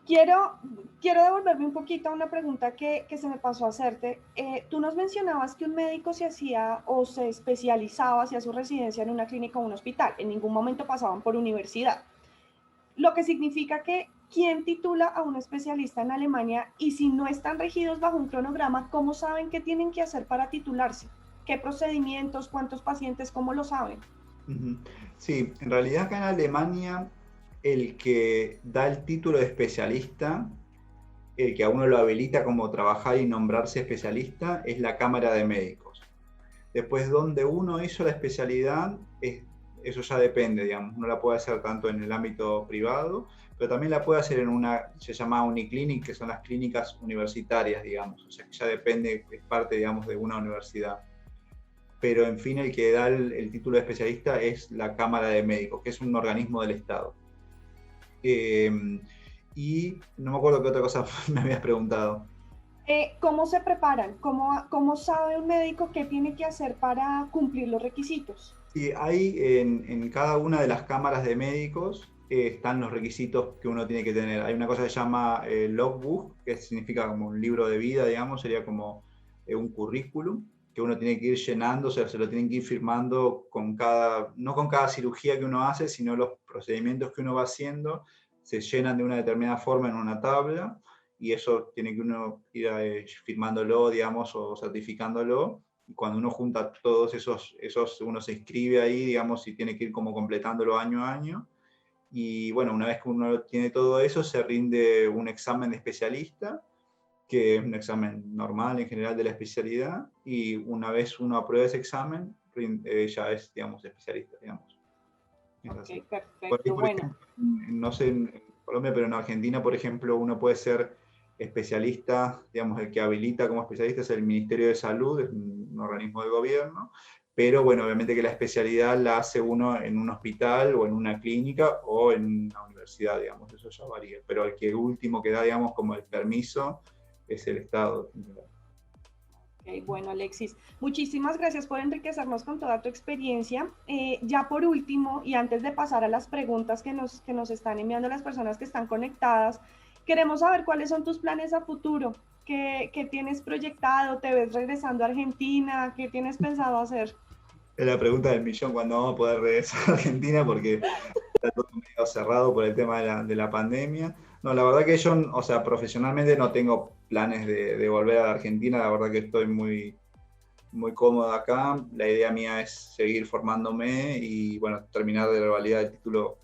S1: Quiero, quiero devolverme un poquito a una pregunta que se me pasó a hacerte. Tú nos mencionabas que un médico se hacía o se especializaba, hacía su residencia en una clínica o un hospital. En ningún momento pasaban por universidad. Lo que significa que quién titula a un especialista en Alemania y si no están regidos bajo un cronograma, ¿cómo saben qué tienen que hacer para titularse? ¿Qué procedimientos? ¿Cuántos pacientes? ¿Cómo lo saben?
S2: Sí, en realidad acá en Alemania el que da el título de especialista, el que a uno lo habilita como trabajar y nombrarse especialista, es la Cámara de Médicos. Después, donde uno hizo la especialidad, eso ya depende, digamos. Uno la puede hacer tanto en el ámbito privado, pero también la puede hacer en una, se llama Uniclinic, que son las clínicas universitarias, digamos. O sea, que ya depende, es parte, digamos, de una universidad. Pero, en fin, el que da el título de especialista es la Cámara de Médicos, que es un organismo del Estado. Y no me acuerdo qué otra cosa me habías preguntado.
S1: ¿Cómo se preparan? ¿Cómo sabe un médico qué tiene que hacer para cumplir los requisitos?
S2: Sí, hay en cada una de las cámaras de médicos están los requisitos que uno tiene que tener. Hay una cosa que se llama logbook, que significa como un libro de vida, digamos, sería como un currículum que uno tiene que ir llenando, o sea, se lo tienen que ir firmando con cada, no con cada cirugía que uno hace, sino los procedimientos que uno va haciendo, se llenan de una determinada forma en una tabla y eso tiene que uno ir firmándolo, digamos, o certificándolo y cuando uno junta todos esos, uno se inscribe ahí, digamos, y tiene que ir como completándolo año a año. Y bueno, una vez que uno tiene todo eso, se rinde un examen de especialista, que es un examen normal en general de la especialidad, y una vez uno aprueba ese examen, ya es, digamos, especialista, digamos. Es así.
S1: Ok,
S2: Por ahí,
S1: perfecto.
S2: por
S1: Bueno,
S2: ejemplo, no sé en Colombia, pero en Argentina, por ejemplo, uno puede ser especialista, digamos, el que habilita como especialista es el Ministerio de Salud, es un organismo de gobierno, pero bueno, obviamente que la especialidad la hace uno en un hospital o en una clínica o en una universidad, digamos, eso ya varía, pero el que último que da, digamos, como el permiso es el Estado.
S1: ok, bueno, Alexis, muchísimas gracias por enriquecernos con toda tu experiencia. Ya por último, y antes de pasar a las preguntas que nos están enviando las personas que están conectadas, queremos saber cuáles son tus planes a futuro. ¿Qué tienes proyectado? ¿Te ves regresando a Argentina? ¿Qué tienes pensado hacer?
S2: Es la pregunta del millón cuando vamos a poder regresar a Argentina, porque está todo medio cerrado por el tema de la pandemia. No, la verdad que yo, o sea, profesionalmente no tengo planes de volver a la Argentina, la verdad que estoy muy cómodo acá. La idea mía es seguir formándome y, bueno, terminar de revalidar el título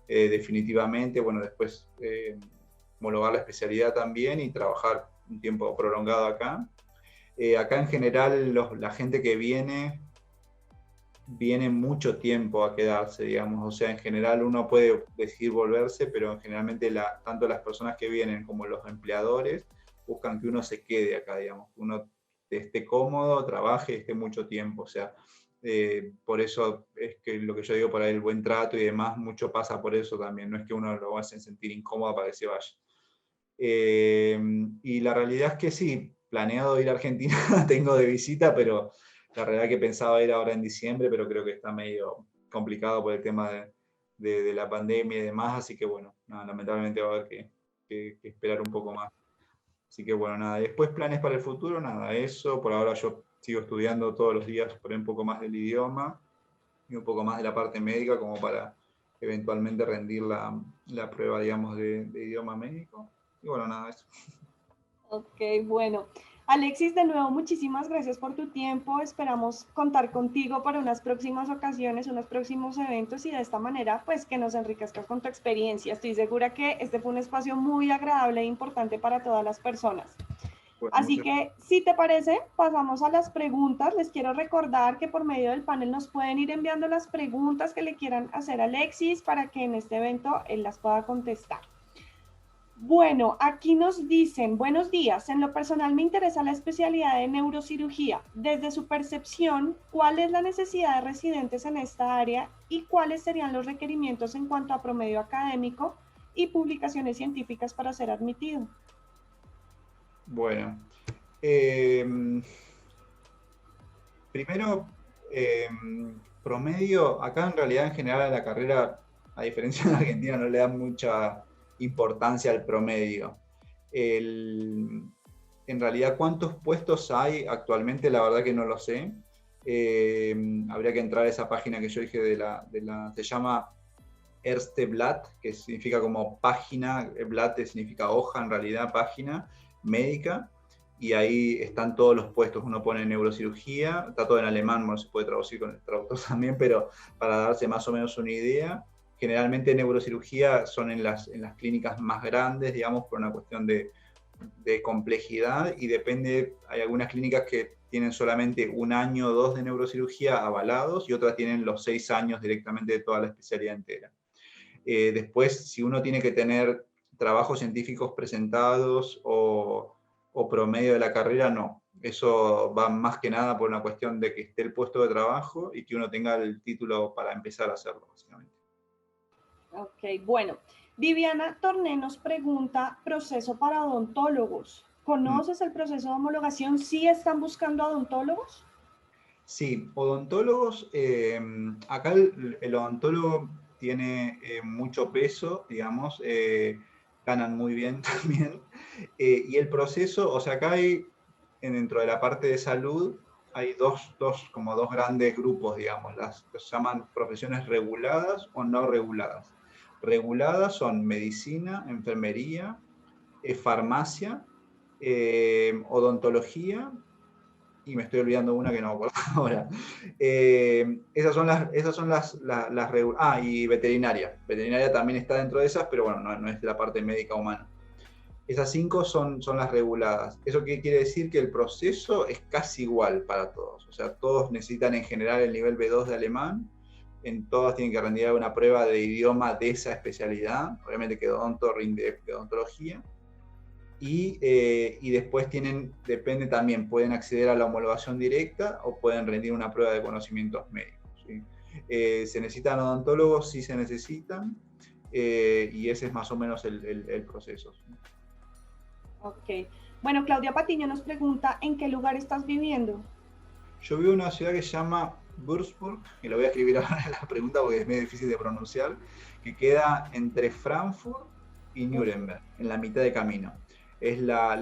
S2: definitivamente, bueno, después homologar la especialidad también y trabajar un tiempo prolongado acá. Acá en general la gente que viene mucho tiempo a quedarse, digamos, o sea, en general uno puede decidir volverse, pero generalmente tanto las personas que vienen como los empleadores buscan que uno se quede acá, digamos, que uno esté cómodo, trabaje y esté mucho tiempo, o sea, por eso es que lo que yo digo por ahí, el buen trato y demás, mucho pasa por eso también, no es que uno lo va a hacer sentir incómodo para que se vaya. Y la realidad es que sí, planeado ir a Argentina tengo de visita, pero la realidad es que pensaba ir ahora en diciembre, pero creo que está medio complicado por el tema de la pandemia y demás, así que bueno, nada, lamentablemente va a haber que esperar un poco más. Así que bueno, nada, después planes para el futuro, nada, eso, por ahora yo sigo estudiando todos los días por ahí un poco más del idioma y un poco más de la parte médica como para eventualmente rendir la prueba, digamos, de idioma médico. Y bueno, nada, eso.
S1: Ok, bueno. Alexis, de nuevo, muchísimas gracias por tu tiempo. Esperamos contar contigo para unas próximas ocasiones, unos próximos eventos y de esta manera, pues que nos enriquezcas con tu experiencia. Estoy segura que este fue un espacio muy agradable e importante para todas las personas.
S2: Bueno,
S1: Así
S2: muchas
S1: que, si te parece, pasamos a las preguntas. Les quiero recordar que por medio del panel nos pueden ir enviando las preguntas que le quieran hacer a Alexis para que en este evento él las pueda contestar. Bueno, aquí nos dicen, buenos días, en lo personal me interesa la especialidad de neurocirugía. Desde su percepción, ¿cuál es la necesidad de residentes en esta área y cuáles serían los requerimientos en cuanto a promedio académico y publicaciones científicas para ser admitido?
S2: Bueno, primero, eh, promedio, acá en realidad en general a la carrera, a diferencia de Argentina, no le dan mucha importancia al promedio. El, en realidad, ¿cuántos puestos hay actualmente? La verdad que no lo sé. Habría que entrar a esa página que yo dije se llama Erste Blatt, que significa como página, Blatt significa hoja en realidad, página médica, y ahí están todos los puestos. Uno pone neurocirugía, está todo en alemán, bueno, se puede traducir con el traductor también, pero para darse más o menos una idea, generalmente neurocirugía son en las clínicas más grandes, digamos, por una cuestión de complejidad y depende, hay algunas clínicas que tienen solamente un año o dos de neurocirugía avalados y otras tienen los 6 años directamente de toda la especialidad entera. Después, si uno tiene que tener trabajos científicos presentados o promedio de la carrera, no. Eso va más que nada por una cuestión de que esté el puesto de trabajo y que uno tenga el título para empezar a hacerlo, básicamente.
S1: Ok, bueno. Viviana Torné nos pregunta, proceso para odontólogos.
S2: Mm.
S1: ¿Conoces el proceso de homologación? ¿Sí están buscando odontólogos?
S2: Sí, odontólogos, acá el odontólogo tiene mucho peso, digamos, ganan muy bien también, y el proceso, o sea, acá hay, dentro de la parte de salud, hay como dos grandes grupos, digamos, las que se llaman profesiones reguladas o no reguladas. Reguladas son medicina, enfermería, farmacia, odontología, y me estoy olvidando una que no me acuerdo ahora. Esas son y veterinaria. Veterinaria también está dentro de esas, pero bueno, no es la parte médica humana. Esas 5 son las reguladas. ¿Eso qué quiere decir? Que el proceso es casi igual para todos. O sea, todos necesitan en general el nivel B2 de alemán. En todas tienen que rendir una prueba de idioma de esa especialidad. Obviamente que odonto rinde de odontología. Y después depende también, pueden acceder a la homologación directa o pueden rendir una prueba de conocimientos médicos. ¿Sí? ¿Se necesitan odontólogos? Sí se necesitan, y ese es más o menos el proceso. ¿Sí?
S1: Ok. Bueno, Claudia Patiño nos pregunta, ¿en qué lugar estás viviendo?
S2: Yo vivo en una ciudad que se llama Würzburg, y lo voy a escribir ahora en la pregunta porque es medio difícil de pronunciar, que queda entre Frankfurt y Nuremberg, en la mitad de camino. Es la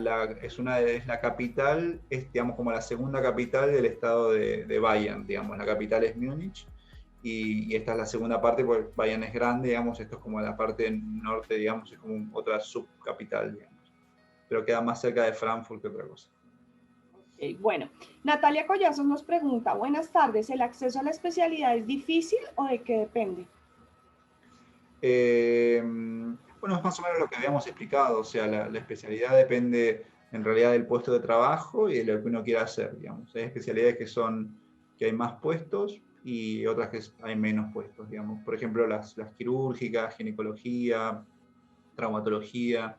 S2: capital, es digamos como la segunda capital del estado de Bayern, digamos, la capital es Múnich, y esta es la segunda parte, porque Bayern es grande, digamos, esto es como la parte norte, digamos, es como otra subcapital, digamos, pero queda más cerca de Frankfurt que otra cosa.
S1: Okay, bueno, Natalia Collazos nos pregunta, buenas tardes, ¿el acceso a la especialidad es difícil o de qué depende?
S2: Bueno, es más o menos lo que habíamos explicado, o sea, la especialidad depende en realidad del puesto de trabajo y de lo que uno quiera hacer, digamos. Hay especialidades que hay más puestos y otras que hay menos puestos, digamos. Por ejemplo, las quirúrgicas, ginecología, traumatología,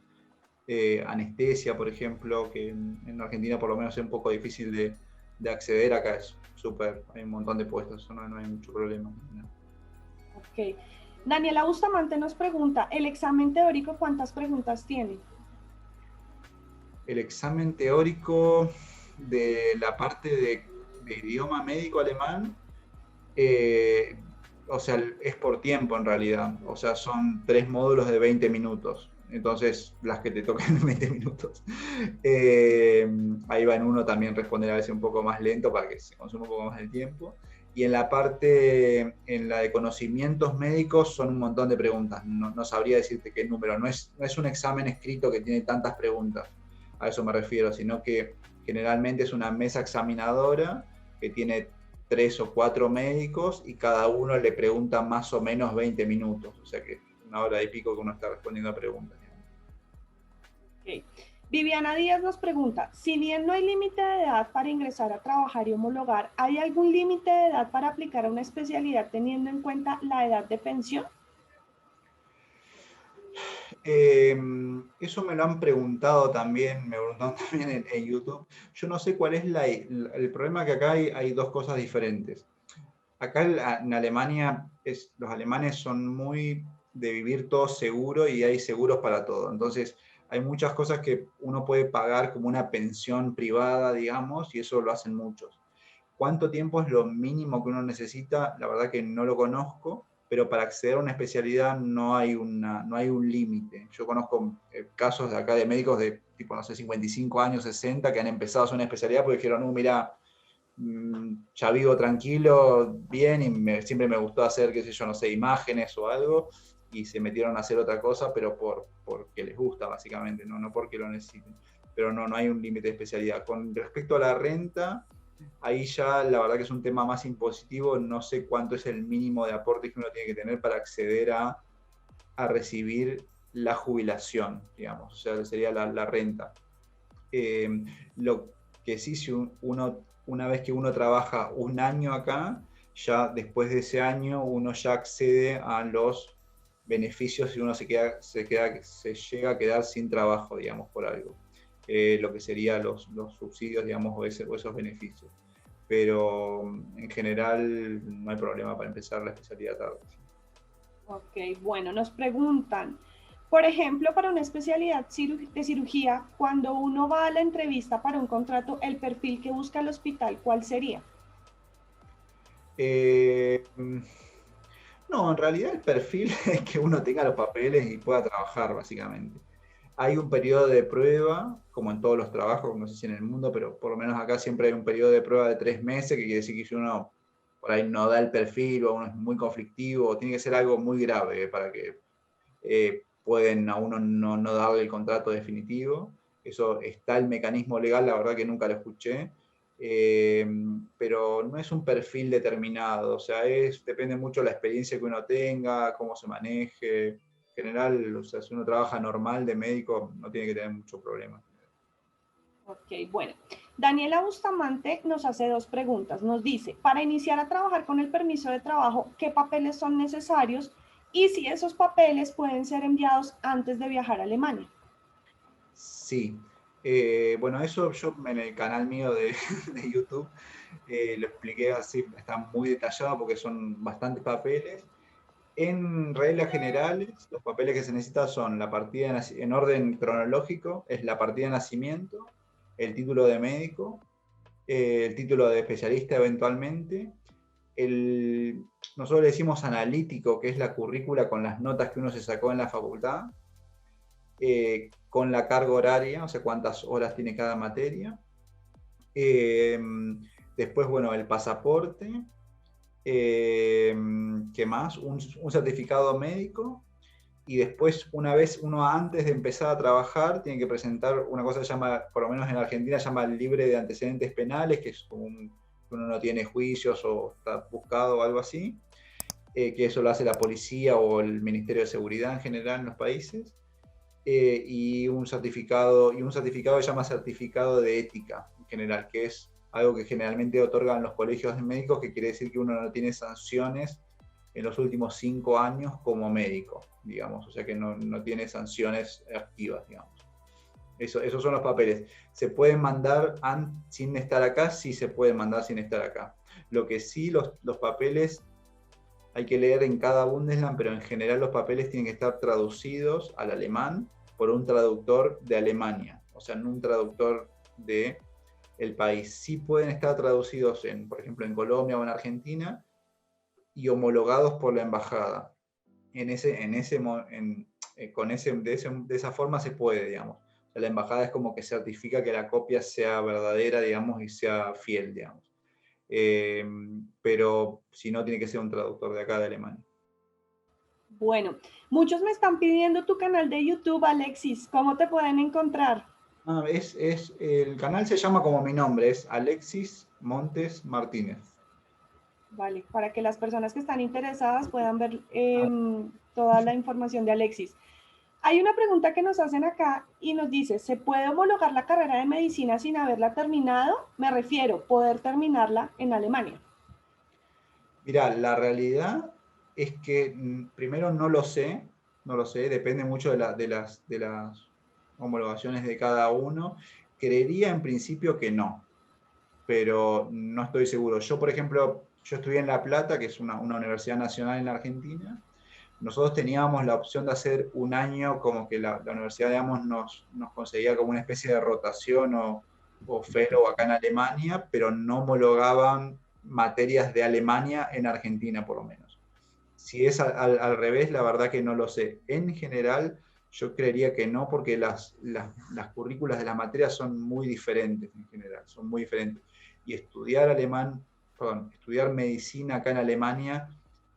S2: anestesia, por ejemplo, que en Argentina por lo menos es un poco difícil de acceder, acá es súper, hay un montón de puestos, eso no hay mucho problema. ¿No?
S1: Ok. Daniela Bustamante nos pregunta, ¿el examen teórico cuántas preguntas tiene?
S2: El examen teórico de la parte de idioma médico alemán, o sea, es por tiempo en realidad, o sea, son 3 módulos de 20 minutos, entonces las que te tocan en 20 minutos. Ahí va en uno también responder a veces un poco más lento para que se consuma un poco más el tiempo. Y en en la de conocimientos médicos son un montón de preguntas, no sabría decirte qué número, no es un examen escrito que tiene tantas preguntas, a eso me refiero, sino que generalmente es una mesa examinadora que tiene 3 o 4 médicos y cada uno le pregunta más o menos 20 minutos, o sea que una hora y pico que uno está respondiendo a preguntas.
S1: Okay. Viviana Díaz nos pregunta, si bien no hay límite de edad para ingresar a trabajar y homologar, ¿hay algún límite de edad para aplicar a una especialidad teniendo en cuenta la edad de pensión?
S2: Eso me lo han preguntado también, me preguntaron también en YouTube. Yo no sé cuál es el problema, que acá hay dos cosas diferentes. Acá en Alemania los alemanes son muy de vivir todo seguro y hay seguros para todo. Entonces hay muchas cosas que uno puede pagar como una pensión privada, digamos, y eso lo hacen muchos. ¿Cuánto tiempo es lo mínimo que uno necesita? La verdad que no lo conozco, pero para acceder a una especialidad no hay un límite. Yo conozco casos de acá de médicos de tipo, no sé, 55 años, 60, que han empezado a hacer una especialidad porque dijeron, mira, ya vivo tranquilo, bien, y siempre me gustó hacer, qué sé yo, no sé, imágenes o algo, y se metieron a hacer otra cosa, pero porque les gusta, básicamente, no porque lo necesiten. Pero no hay un límite de especialidad. Con respecto a la renta, ahí ya la verdad que es un tema más impositivo, no sé cuánto es el mínimo de aporte que uno tiene que tener para acceder a recibir la jubilación, digamos, o sea, sería la renta. Lo que sí, si una vez que uno trabaja un año acá, ya después de ese año uno ya accede a los beneficios si uno se llega a quedar sin trabajo, digamos, por algo. Lo que serían los subsidios, digamos, o esos beneficios. Pero en general no hay problema para empezar la especialidad tarde.
S1: Ok, bueno, nos preguntan, por ejemplo, para una especialidad de cirugía, cuando uno va a la entrevista para un contrato, el perfil que busca el hospital, ¿cuál sería?
S2: Eh, no, en realidad el perfil es que uno tenga los papeles y pueda trabajar, básicamente. Hay un periodo de prueba, como en todos los trabajos, no sé si en el mundo, pero por lo menos acá siempre hay un periodo de prueba de 3 meses, que quiere decir que si uno por ahí no da el perfil o uno es muy conflictivo, o tiene que ser algo muy grave para que pueden a uno no darle el contrato definitivo. Eso está el mecanismo legal, la verdad que nunca lo escuché. Eh, pero no es un perfil determinado, o sea, depende mucho de la experiencia que uno tenga, cómo se maneje. En general, o sea, si uno trabaja normal de médico, no tiene que tener mucho problema.
S1: Ok, bueno. Daniela Bustamante nos hace dos preguntas. Nos dice, para iniciar a trabajar con el permiso de trabajo, ¿qué papeles son necesarios? Y si esos papeles pueden ser enviados antes de viajar a Alemania.
S2: Sí. Bueno, eso yo en el canal mío de, de YouTube lo expliqué así, está muy detallado porque son bastantes papeles. En reglas generales, los papeles que se necesitan son la partida en orden cronológico, es la partida de nacimiento, el título de médico, el título de especialista eventualmente, el, nosotros le decimos analítico, que es la currícula con las notas que uno se sacó en la facultad, con la carga horaria, o sea, cuántas horas tiene cada materia. Eh, Después, bueno, el pasaporte, ¿qué más? Un certificado médico, y después, una vez uno antes de empezar a trabajar, tiene que presentar una cosa que se llama, por lo menos en Argentina, se llama el libre de antecedentes penales, que es como que uno no tiene juicios o está buscado o algo así, que eso lo hace la policía o el Ministerio de Seguridad en general en los países, y un certificado que se llama certificado de ética en general, que es algo que generalmente otorgan los colegios de médicos, que quiere decir que uno no tiene sanciones en los últimos 5 años como médico, digamos, o sea que no tiene sanciones activas, digamos. Esos son los papeles. ¿Se pueden mandar sin estar acá? Sí, se pueden mandar sin estar acá. Lo que sí, los papeles hay que leer en cada Bundesland, pero en general los papeles tienen que estar traducidos al alemán por un traductor de Alemania, o sea, no un traductor de el país. Sí pueden estar traducidos, por ejemplo, en Colombia o en Argentina, y homologados por la embajada. De esa forma se puede, digamos. O sea, la embajada es como que certifica que la copia sea verdadera, digamos, y sea fiel, digamos. Eh, pero si no, tiene que ser un traductor de acá de Alemania.
S1: Bueno, muchos me están pidiendo tu canal de YouTube, Alexis. ¿Cómo te pueden encontrar?
S2: El canal se llama como mi nombre, es Alexis Montes Martínez.
S1: Vale, para que las personas que están interesadas puedan ver toda la información de Alexis. Hay una pregunta que nos hacen acá y nos dice, ¿se puede homologar la carrera de medicina sin haberla terminado? Me refiero, poder terminarla en Alemania.
S2: Mira, la realidad es que primero no lo sé, depende mucho de las homologaciones de cada uno. Creería en principio que no, pero no estoy seguro. Yo, por ejemplo, yo estudié en La Plata, que es una universidad nacional en la Argentina. Nosotros teníamos la opción de hacer un año, como que la universidad, digamos, nos conseguía como una especie de rotación o fellow acá en Alemania, pero no homologaban materias de Alemania en Argentina, por lo menos. Si es al revés, la verdad que no lo sé. En general, yo creería que no, porque las currículas de las materias son muy diferentes en general, son muy diferentes. Y estudiar medicina acá en Alemania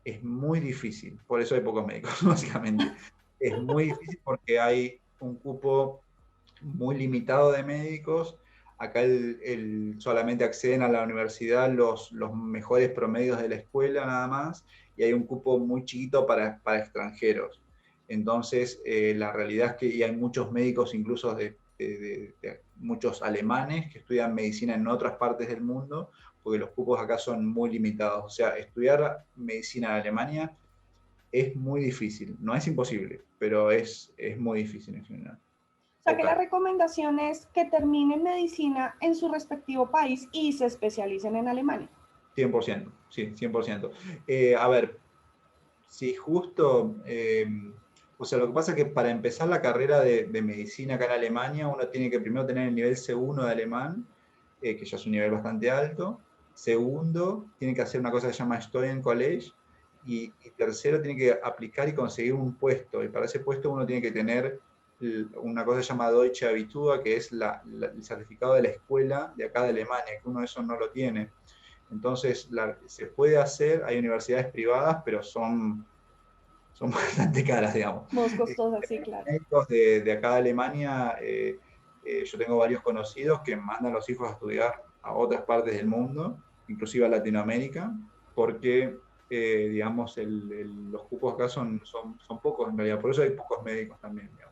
S2: es muy difícil, por eso hay pocos médicos, básicamente. Es muy difícil porque hay un cupo muy limitado de médicos. Acá solamente acceden a la universidad los mejores promedios de la escuela nada más, y hay un cupo muy chiquito para extranjeros. Entonces, la realidad es que y hay muchos médicos, incluso de muchos alemanes, que estudian medicina en otras partes del mundo, porque los cupos acá son muy limitados. O sea, estudiar medicina en Alemania es muy difícil. No es imposible, pero es muy difícil en general.
S1: O sea
S2: O
S1: que la
S2: caro.
S1: recomendación es que terminen medicina en su respectivo país y se especialicen en Alemania.
S2: 100%, sí, 100%. A ver, si justo, o sea, lo que pasa es que para empezar la carrera de medicina acá en Alemania, uno tiene que primero tener el nivel C1 de alemán, que ya es un nivel bastante alto, Segundo, tiene que hacer una cosa que se llama Student College. Y tercero, tiene que aplicar y conseguir un puesto. Y para ese puesto uno tiene que tener una cosa llamada Deutsche Abitur, que es el certificado de la escuela de acá de Alemania, que uno de esos no lo tiene. Entonces, se puede hacer, hay universidades privadas, pero son bastante caras, digamos.
S1: Más costosa, sí, claro.
S2: Médicos de acá de Alemania, yo tengo varios conocidos que mandan a los hijos a estudiar a otras partes del mundo, inclusive a Latinoamérica, porque, digamos, los cupos acá son pocos en realidad, por eso hay pocos médicos también, digamos.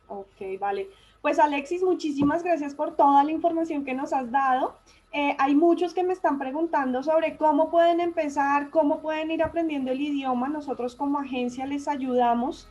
S1: Ok, vale. Pues Alexis, muchísimas gracias por toda la información que nos has dado. Hay muchos que me están preguntando sobre cómo pueden empezar, cómo pueden ir aprendiendo el idioma. Nosotros como agencia les ayudamos